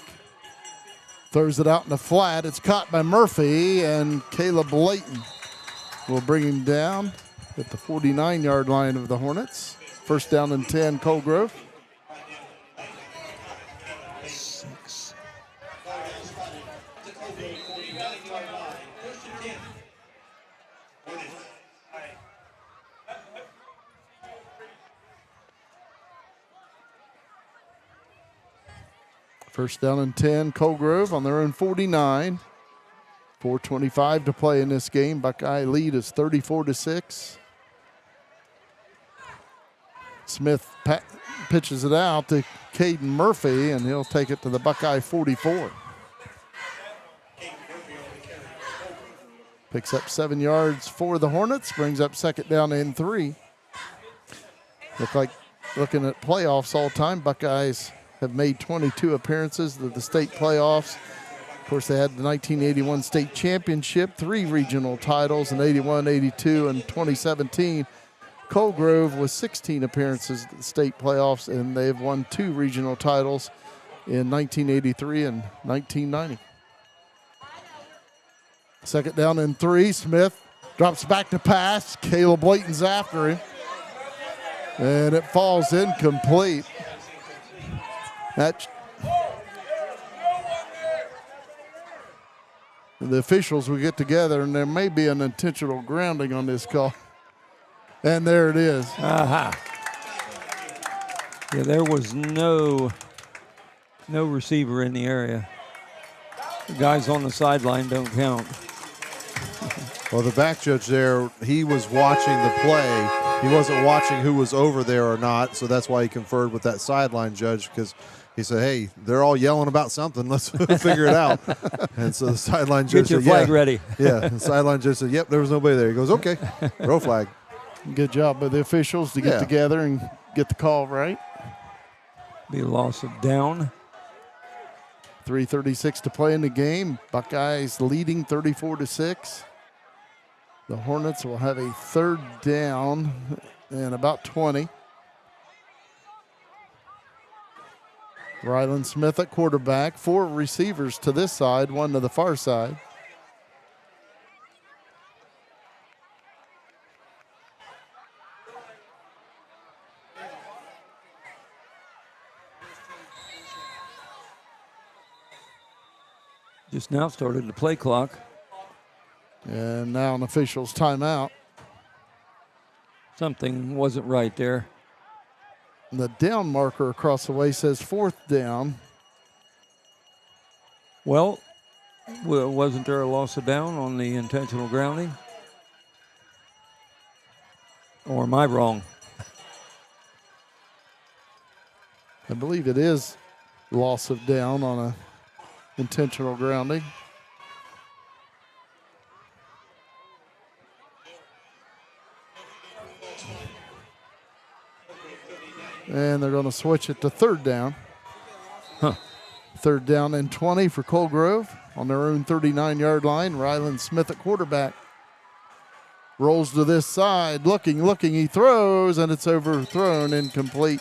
Throws it out in the flat. It's caught by Murphy, and Caleb Layton will bring him down at the 49-yard line of the Hornets. First down and 10, Colgrove. 6. First down and 10, Colgrove on their own 49. 4:25 to play in this game. Buckeye lead is 34-6. Smith pitches it out to Caden Murphy, and he'll take it to the Buckeye 44. Picks up 7 yards for the Hornets, brings up second down and 3. Looking at playoffs all time, Buckeyes have made 22 appearances to the state playoffs. Of course, they had the 1981 state championship, 3 regional titles in 81, 82, and 2017. Colgrove with 16 appearances at the state playoffs, and they've won 2 regional titles in 1983 and 1990. Second down and 3. Smith drops back to pass. Caleb Layton's after him. And it falls incomplete. The officials will get together, and there may be an intentional grounding on this call. And there it is. Aha. Yeah, there was no receiver in the area. The guys on the sideline don't count. Well, the back judge there, he was watching the play. He wasn't watching who was over there or not, so that's why he conferred with that sideline judge, because he said, hey, they're all yelling about something. Let's figure it out. And so the sideline judge Get your said, flag ready. Yeah, the sideline judge said, yep, there was nobody there. He goes, okay, throw flag. Good job by the officials to get together and get the call right. Be a loss of down. 3:36 to play in the game. Buckeyes leading 34-6. The Hornets will have a third down and about 20. Ryland Smith at quarterback. 4 receivers to this side, 1 to the far side. Just now started the play clock. And now an official's timeout. Something wasn't right there. And the down marker across the way says 4th down. Well, wasn't there a loss of down on the intentional grounding? Or am I wrong? I believe it is loss of down on a intentional grounding. And they're going to switch it to 3rd down. Huh. 3rd down and 20 for Cold Grove on their own 39-yard line. Ryland Smith at quarterback. Rolls to this side, looking, he throws, and it's overthrown, incomplete.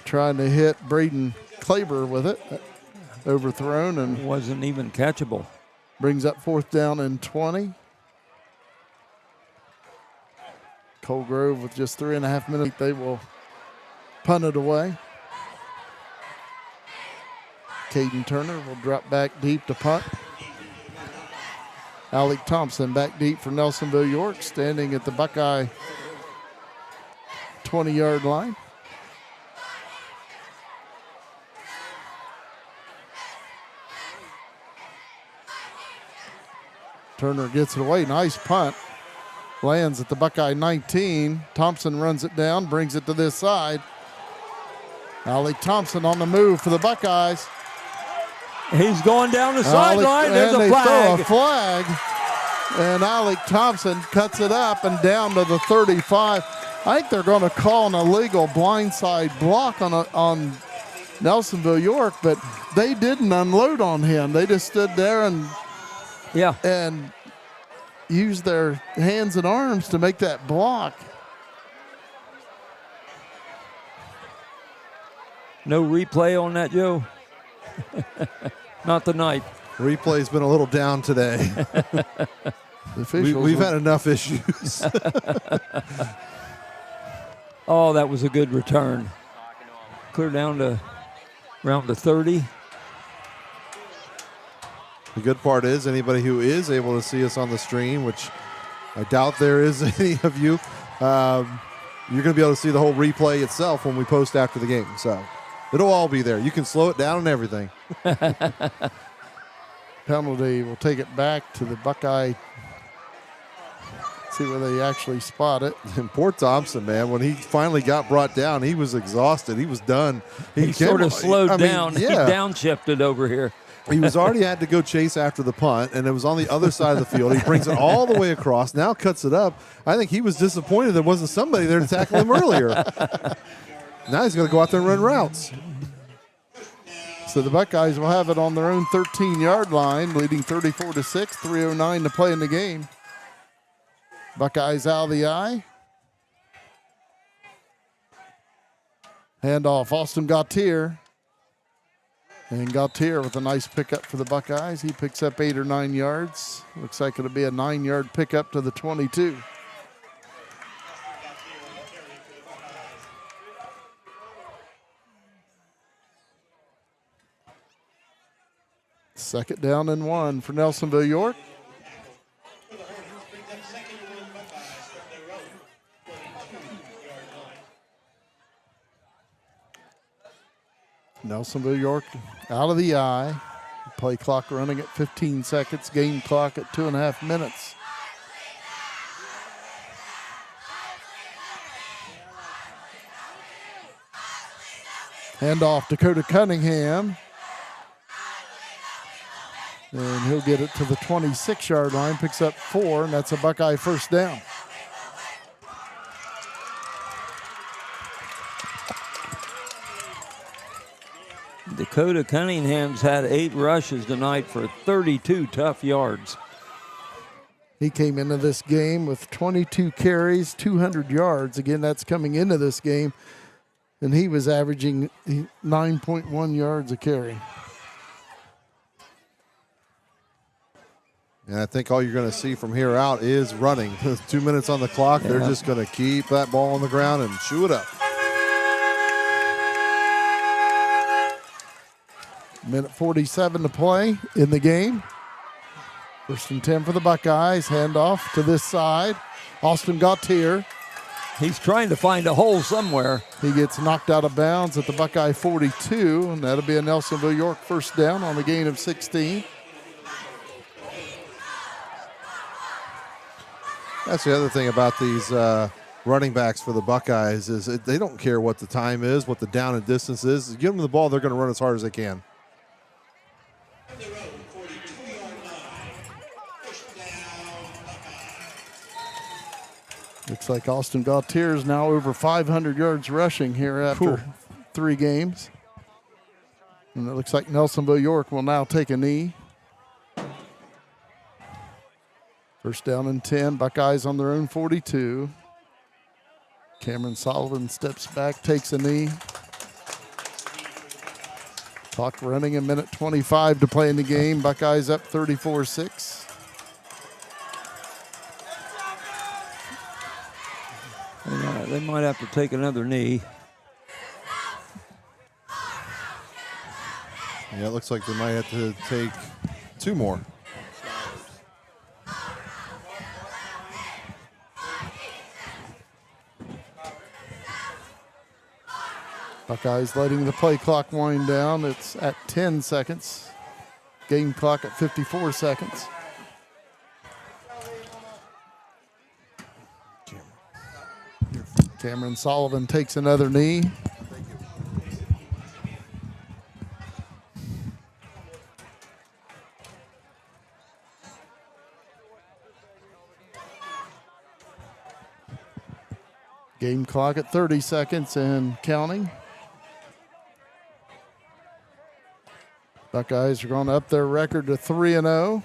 Trying to hit Braden Klaber with it. Overthrown and wasn't even catchable. Brings up 4th down and 20. Cold Grove with just 3.5 minutes. They will punt it away. Caden Turner will drop back deep to punt. Alec Thompson back deep for Nelsonville-York, standing at the Buckeye 20-yard line. Turner gets it away. Nice punt. Lands at the Buckeye 19. Thompson runs it down, brings it to this side. Alec Thompson on the move for the Buckeyes. He's going down the sideline. There's a flag. Throw a flag. And Alec Thompson cuts it up and down to the 35. I think they're going to call an illegal blindside block on Nelsonville-York, but they didn't unload on him. They just stood there and used their hands and arms to make that block. No replay on that, Joe? Not tonight. Replay's been a little down today. We've had enough issues. Oh, that was a good return. Clear down to around the 30. The good part is anybody who is able to see us on the stream, which I doubt there is any of you, you're going to be able to see the whole replay itself when we post after the game. So it'll all be there. You can slow it down and everything. Penalty will take it back to the Buckeye. See where they actually spot it. And poor Thompson, man, when he finally got brought down, he was exhausted. He was done. He sort of slowed down. He downshifted over here. He was already had to go chase after the punt, and it was on the other side of the field. He brings it all the way across, now cuts it up. I think he was disappointed there wasn't somebody there to tackle him earlier. Now he's going to go out there and run routes. So the Buckeyes will have it on their own 13-yard line, leading 34-6, 3:09 to play in the game. Buckeyes out of the eye. Handoff, Austin Gautier. And Gautier with a nice pickup for the Buckeyes. He picks up 8 or 9 yards. Looks like it'll be a 9-yard pickup to the 22. Second down and 1 for Nelsonville-York. Nelsonville-York out of the eye. Play clock running at 15 seconds. Game clock at 2.5 minutes. Handoff Dakota Cunningham. And he'll get it to the 26-yard line. Picks up 4, and that's a Buckeye first down. Dakota Cunningham's had 8 rushes tonight for 32 tough yards. He came into this game with 22 carries, 200 yards. Again, that's coming into this game. And he was averaging 9.1 yards a carry. And I think all you're going to see from here out is running. 2 minutes on the clock. Yeah. They're just going to keep that ball on the ground and chew it up. Minute 47 to play in the game. First and 10 for the Buckeyes. Handoff to this side. Austin Gautier. He's trying to find a hole somewhere. He gets knocked out of bounds at the Buckeye 42, and that'll be a Nelsonville-York first down on the gain of 16. That's the other thing about these running backs for the Buckeyes is they don't care what the time is, what the down and distance is. Give them the ball, they're going to run as hard as they can. Looks like Austin Gautier is now over 500 yards rushing here after 3 games. And it looks like Nelsonville-York will now take a knee. First down and 10, Buckeyes on their own 42. Cameron Sullivan steps back, takes a knee. Clock running, a minute 25 to play in the game. Buckeyes up 34-6. They might have to take another knee. Yeah, it looks like they might have to take 2 more. Buckeyes letting the play clock wind down. It's at 10 seconds. Game clock at 54 seconds. Cameron Sullivan takes another knee. Game clock at 30 seconds and counting. Buckeyes are going to up their record to 3-0.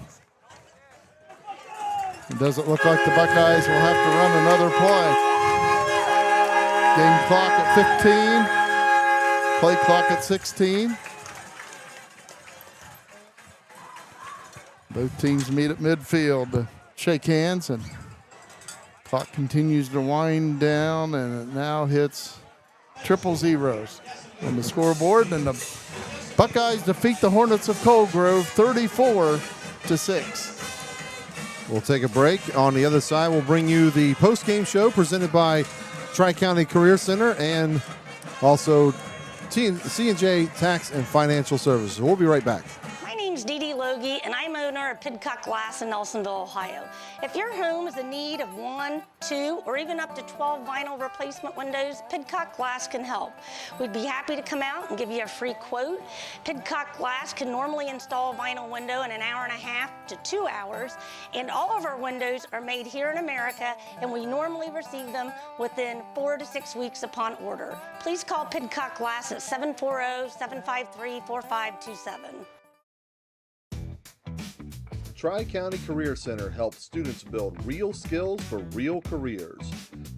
It doesn't look like the Buckeyes will have to run another play. Game clock at 15. Play clock at 16. Both teams meet at midfield to shake hands, and clock continues to wind down, and it now hits triple zeros on the scoreboard, and the Buckeyes defeat the Hornets of Cold Grove 34-6. We'll take a break. On the other side, we'll bring you the post-game show presented by Tri-County Career Center and also C&J Tax and Financial Services. We'll be right back. My name's Dee Dee Logie, and I'm owner of Pidcock Glass in Nelsonville, Ohio. If your home is in need of 1, 2, or even up to 12 vinyl replacement windows, Pidcock Glass can help. We'd be happy to come out and give you a free quote. Pidcock Glass can normally install a vinyl window in an hour and a half to 2 hours, and all of our windows are made here in America, and we normally receive them within 4 to 6 weeks upon order. Please call Pidcock Glass at 740-753-4527. Tri-County Career Center helps students build real skills for real careers.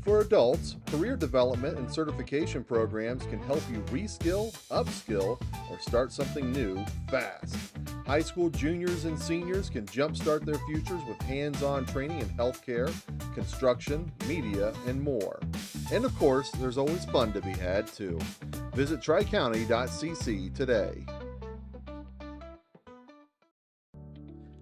For adults, career development and certification programs can help you reskill, upskill, or start something new fast. High school juniors and seniors can jumpstart their futures with hands-on training in healthcare, construction, media, and more. And of course, there's always fun to be had too. Visit tricounty.cc today.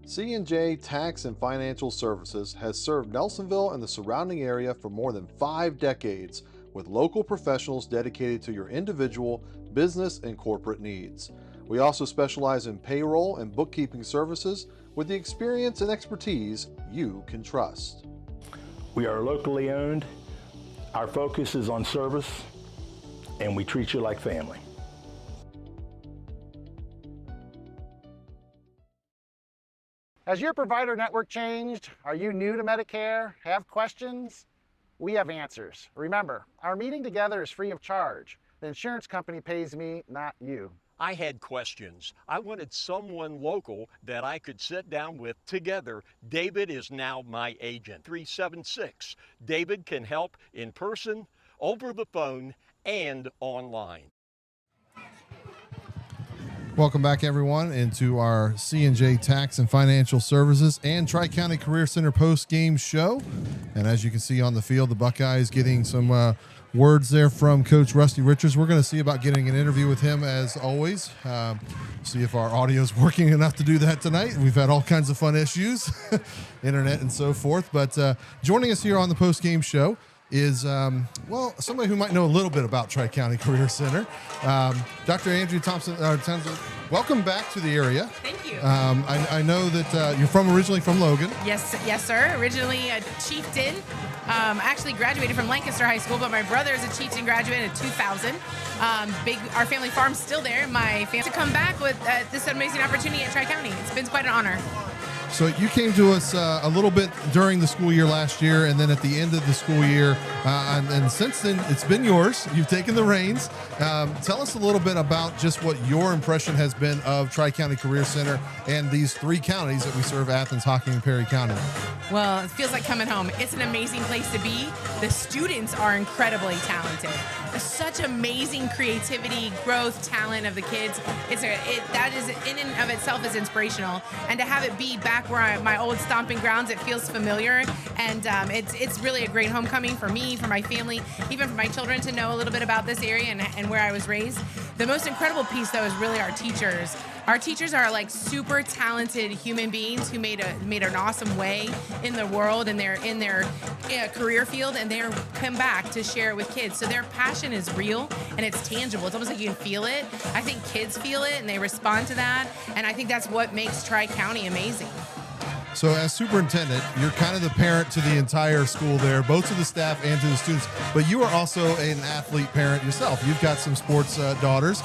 C&J Tax and Financial Services has served Nelsonville and the surrounding area for more than 5 decades with local professionals dedicated to your individual, business, and corporate needs. We also specialize in payroll and bookkeeping services with the experience and expertise you can trust. We are locally owned. Our focus is on service, and we treat you like family. Has your provider network changed? Are you new to Medicare? Have questions? We have answers. Remember, our meeting together is free of charge. The insurance company pays me, not you. I had questions. I wanted someone local that I could sit down with together. David is now my agent. 376. David can help in person, over the phone, and online. Welcome back, everyone, into our C&J Tax and Financial Services and Tri-County Career Center post-game show. And as you can see on the field, the Buckeyes getting some words there from Coach Rusty Richards. We're going to see about getting an interview with him as always. See if our audio is working enough to do that tonight. We've had all kinds of fun issues, internet and so forth. But joining us here on the post-game show is, somebody who might know a little bit about Tri-County Career Center. Dr. Andrew Thompson, welcome back to the area. Thank you. I know that you're originally from Logan. Yes, sir. Originally a Chieftain. Actually graduated from Lancaster High School, but my brother is a Chieftain graduate in 2000. Our family farm's still there. My family to come back with this amazing opportunity at Tri-County. It's been quite an honor. So you came to us a little bit during the school year last year, and then at the end of the school year, and since then it's been yours. You've taken the reins. Tell us a little bit about just what your impression has been of Tri-County Career Center and these 3 counties that we serve: Athens, Hocking, and Perry County. Well, it feels like coming home. It's an amazing place to be. The students are incredibly talented. There's such amazing creativity, growth, talent of the kids. That is in and of itself is inspirational, and to have it be back where my old stomping grounds, it feels familiar, and it's really a great homecoming for me, for my family, even for my children to know a little bit about this area and where I was raised. The most incredible piece, though, is really our teachers. Our teachers are like super talented human beings who made an awesome way in the world and they're in their career field, and they're come back to share it with kids. So their passion is real and it's tangible. It's almost like you can feel it. I think kids feel it and they respond to that, and I think that's what makes Tri-County amazing. So as superintendent, you're kind of the parent to the entire school there, both to the staff and to the students, but you are also an athlete parent yourself. You've got some sports daughters.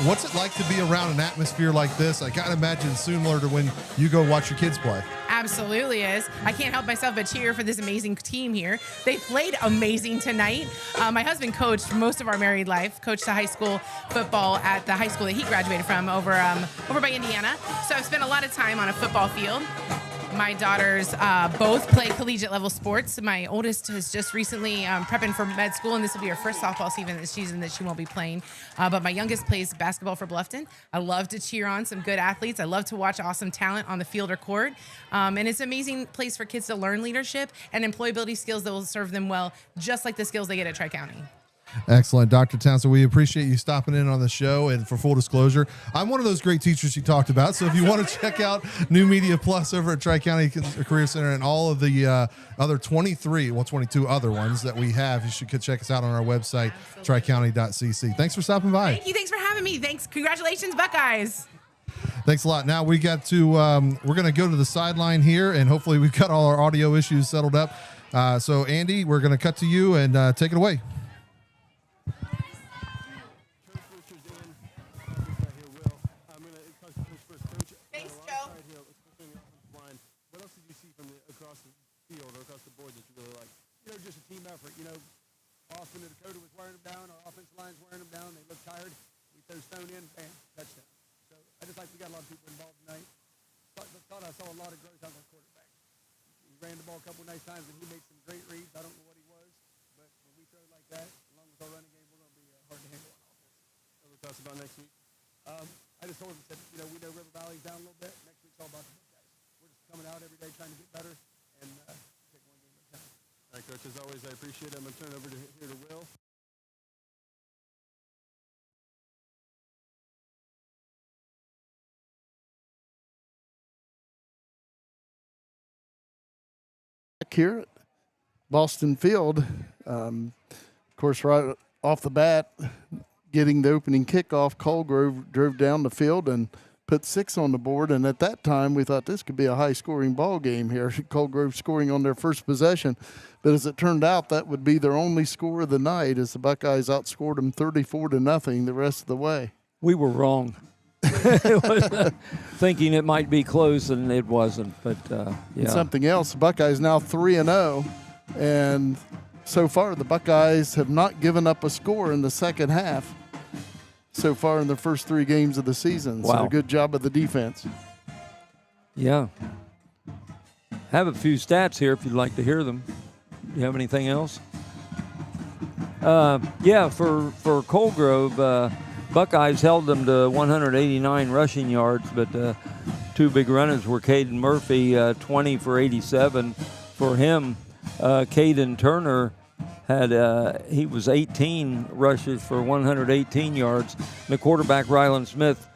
What's it like to be around an atmosphere like this? I can't imagine similar to when you go watch your kids play. Absolutely is. I can't help myself but cheer for this amazing team here. They played amazing tonight. My husband coached most of our married life, coached the high school football at the high school that he graduated from over by Indiana. So I've spent a lot of time on a football field. My daughters both play collegiate level sports. My oldest has just recently prepping for med school, and this will be her first softball season that she won't be playing. But my youngest plays basketball for Bluffton. I love to cheer on some good athletes. I love to watch awesome talent on the field or court. And it's an amazing place for kids to learn leadership and employability skills that will serve them well, just like the skills they get at Tri-County. Excellent. Dr. Townsend, we appreciate you stopping in on the show. And for full disclosure, I'm one of those great teachers you talked about. So if you want to check out New Media Plus over at Tri-County Career Center and all of the other 22 other ones that we have, you should check us out on our website, tricounty.cc. Thanks for stopping by. Thank you. Thanks for having me. Thanks. Congratulations, Buckeyes. Thanks a lot. Now we got to, we're going to go to the sideline here, and hopefully we've got all our audio issues settled up. So Andy, we're going to cut to you and take it away. Just a team effort. Austin and Dakota was wearing them down. Our offensive line's wearing them down. They look tired. We throw Stone in, bam, touchdown. So I just like we got a lot of people involved tonight. Thought I saw a lot of growth out of our quarterback. He ran the ball a couple of nice times, and he made some great reads. I don't know what he was, but when we throw like that, along with our running game, we're going to be hard to handle on offense. So we'll talk about next week. I just told him, said, we know River Valley's down a little bit. Next week's all about the Buckeyes. We're just coming out every day trying to get better and take one game at a time. All right, Coach, as always, I appreciate it. I'm going to turn it over here to Will. Here at Boston Field, of course, right off the bat, getting the opening kickoff, Colgrove drove down the field and put 6 on the board. And at that time, we thought this could be a high-scoring ball game here. Colgrove scoring on their first possession. But as it turned out, that would be their only score of the night as the Buckeyes outscored them 34-0 the rest of the way. We were wrong. Thinking it might be close, and it wasn't. But, yeah. And something else, the Buckeyes now 3-0. And so far, the Buckeyes have not given up a score in the second half so far in the first 3 games of the season. Wow. So a good job of the defense. Yeah. Have a few stats here if you'd like to hear them. Do you have anything else? Yeah, for Colgrove, Buckeyes held them to 189 rushing yards, but 2 big runners were Caden Murphy, 20 for 87. For him, Caden Turner he was 18 rushes for 118 yards. The quarterback, Rylan Smith,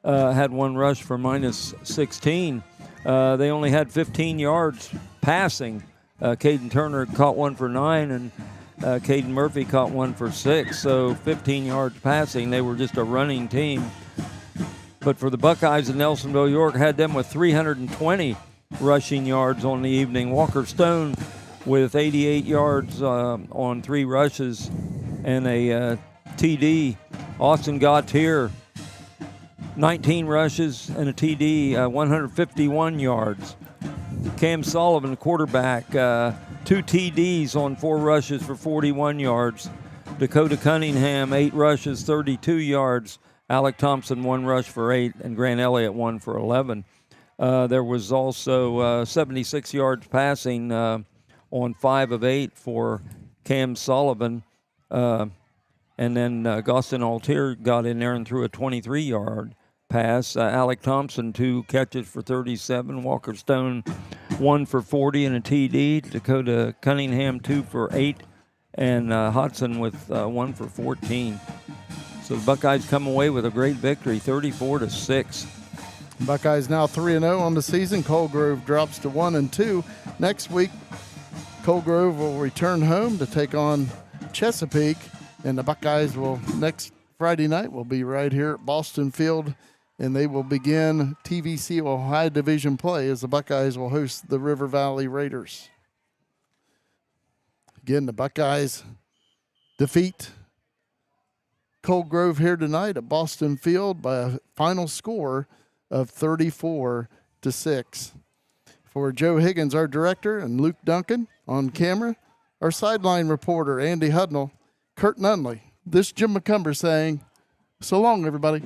had 1 rush for minus 16. They only had 15 yards passing. Caden Turner caught 1 for 9, and Caden Murphy caught 1 for 6. So 15 yards passing. They were just a running team. But for the Buckeyes in Nelsonville-York, had them with 320 rushing yards on the evening. Walker Stone with 88 yards on 3 rushes and a TD. Austin Gautier, 19 rushes and a TD, 151 yards. Cam Sullivan, quarterback, 2 TDs on 4 rushes for 41 yards. Dakota Cunningham, 8 rushes, 32 yards. Alec Thompson, 1 rush for 8, and Grant Elliott, 1 for 11. There was also 76 yards passing on 5 of 8 for Cam Sullivan. And then Gostin Altier got in there and threw a 23-yard pass. Alec Thompson, 2 catches for 37. Walker Stone, 1 for 40 and a TD. Dakota Cunningham, 2 for 8. And Hodson with 1 for 14. So the Buckeyes come away with a great victory, 34-6. Buckeyes now 3-0 on the season. Coal Grove drops to 1-2. Next week, Coal Grove will return home to take on Chesapeake, and the Buckeyes will next Friday night will be right here at Boston Field, and they will begin TVCO High Division play as the Buckeyes will host the River Valley Raiders. Again, the Buckeyes defeat Coal Grove here tonight at Boston Field by a final score of 34-6. For Joe Higgins, our director, and Luke Duncan on camera, our sideline reporter, Andy Hudnall, Kurt Nunley, this Jim McCumber saying, so long, everybody.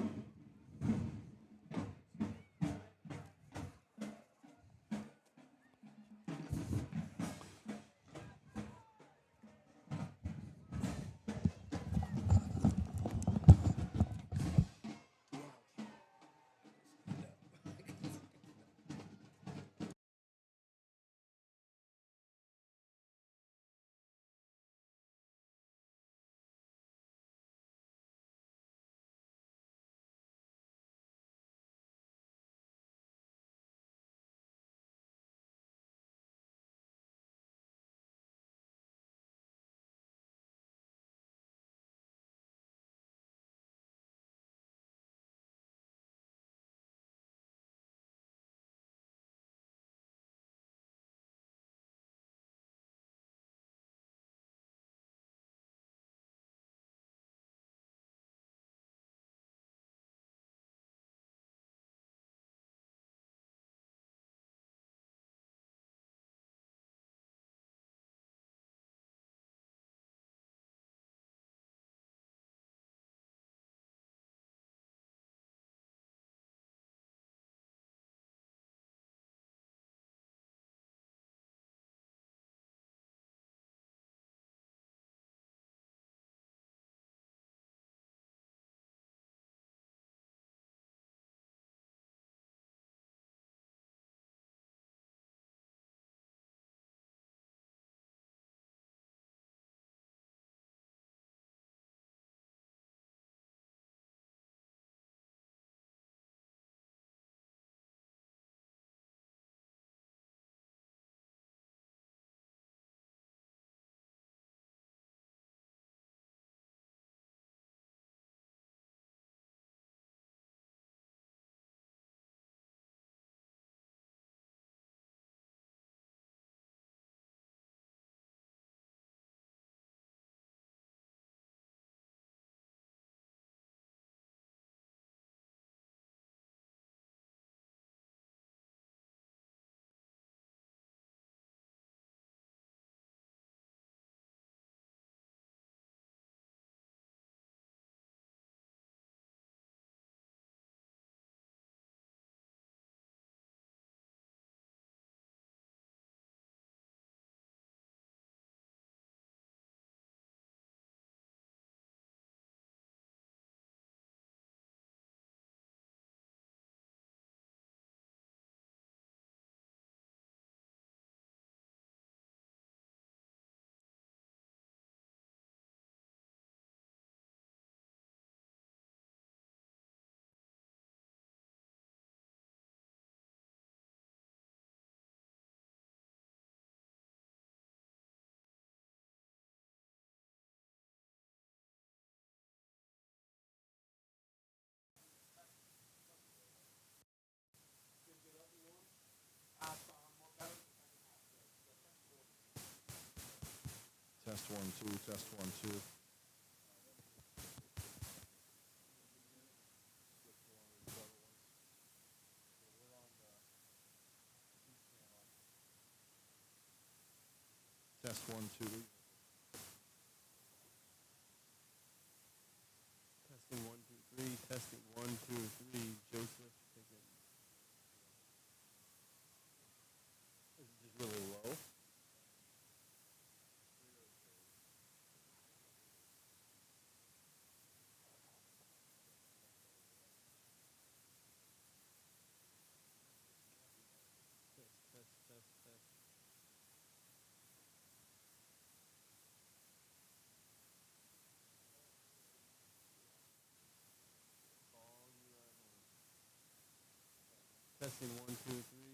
Test 1 2. Test 1 2. Test 1 2. Testing 1 2 3. Testing 1 2 3. Joseph taking. Is it just really low? Test. Testing 1 2 3.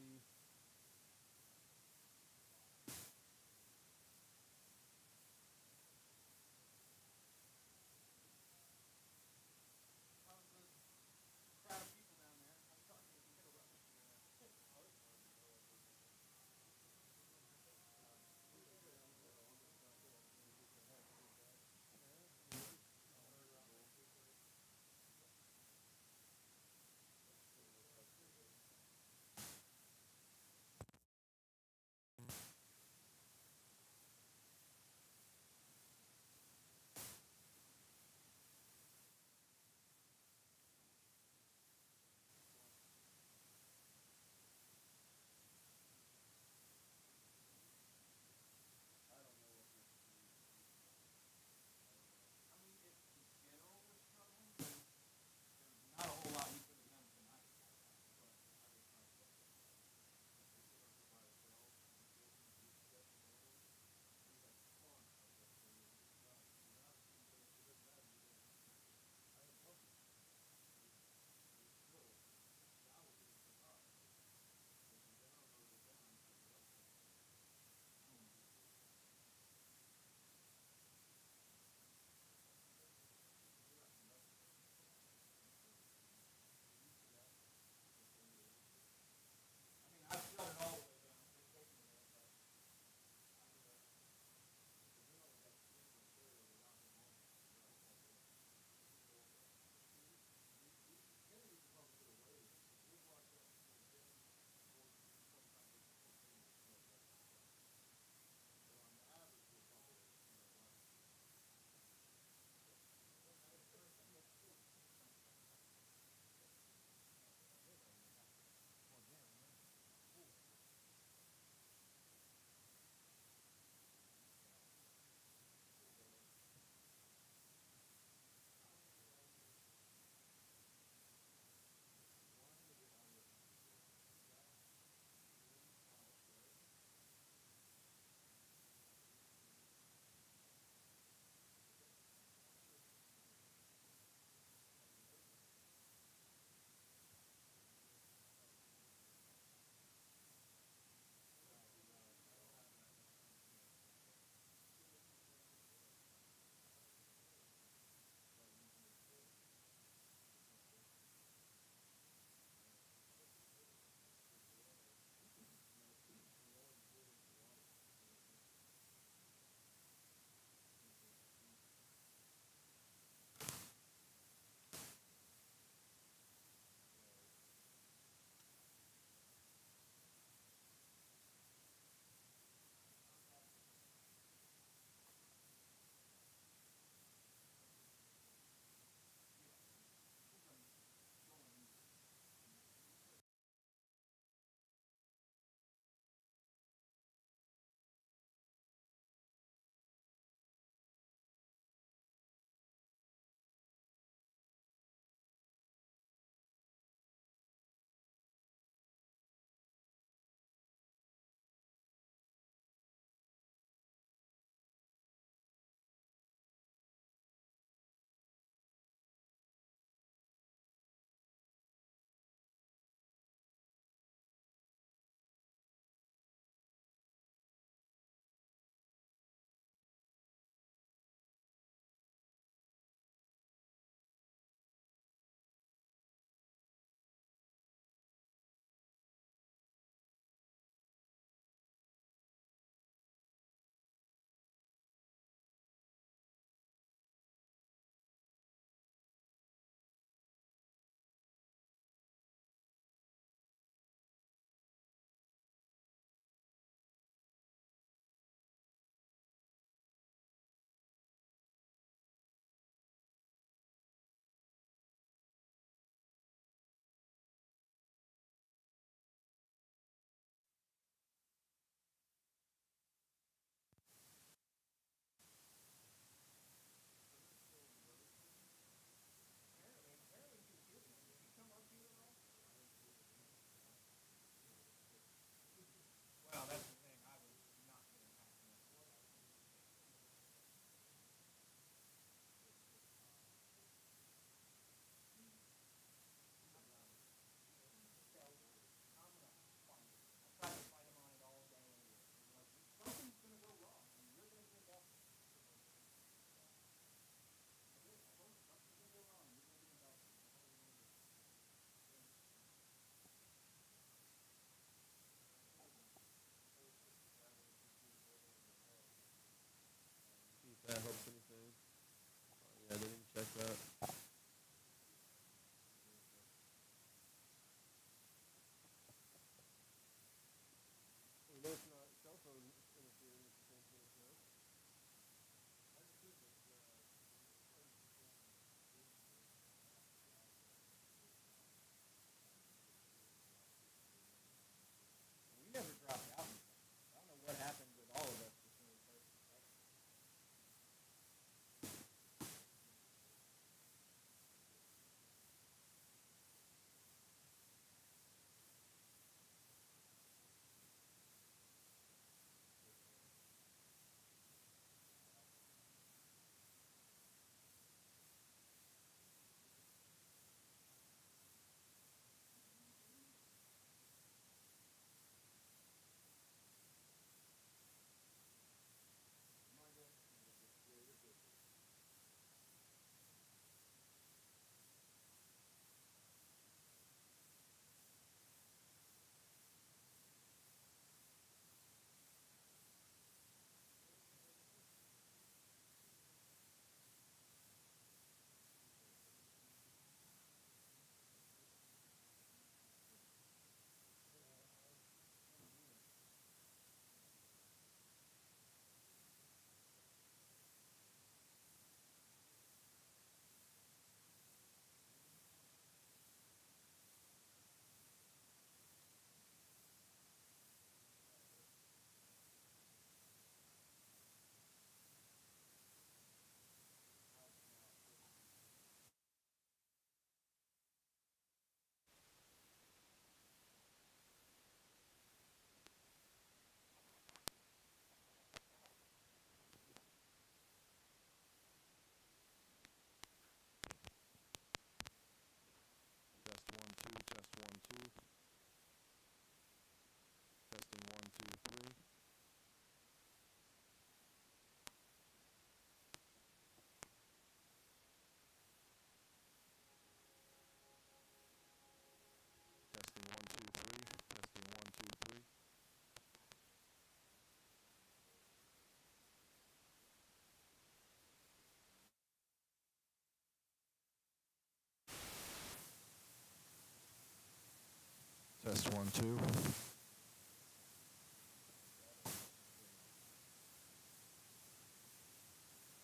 Test 1, 2.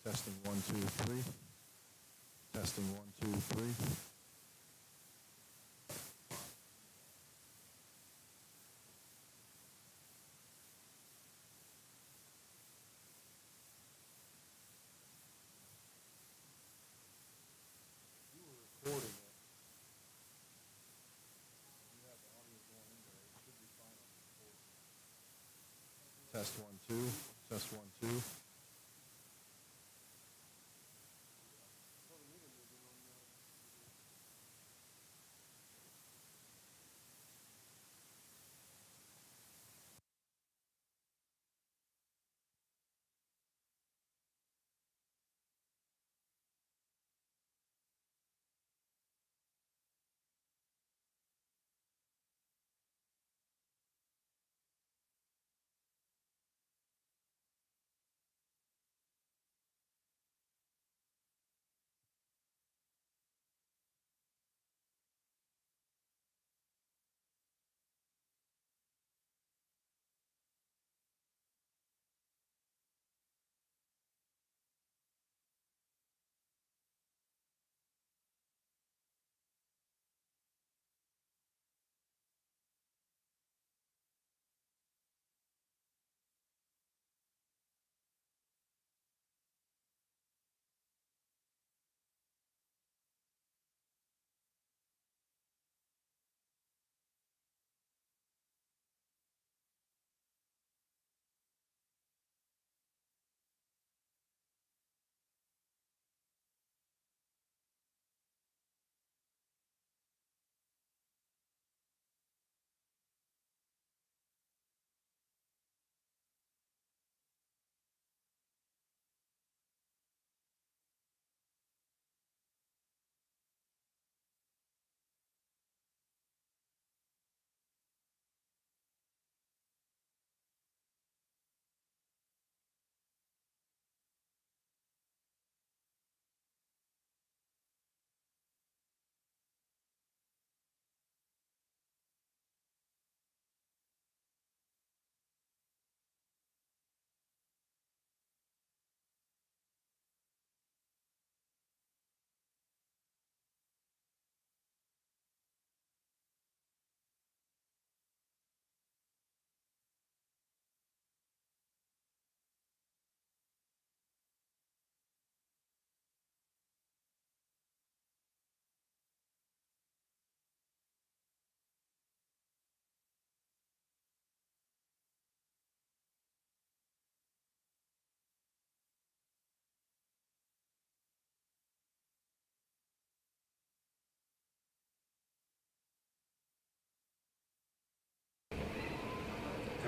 Testing 1, 2, 3. Testing 1, 2, 3. Test 1, 2. Test 1, 2.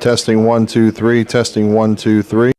Testing 1, 2, 3. Testing 1, 2, 3.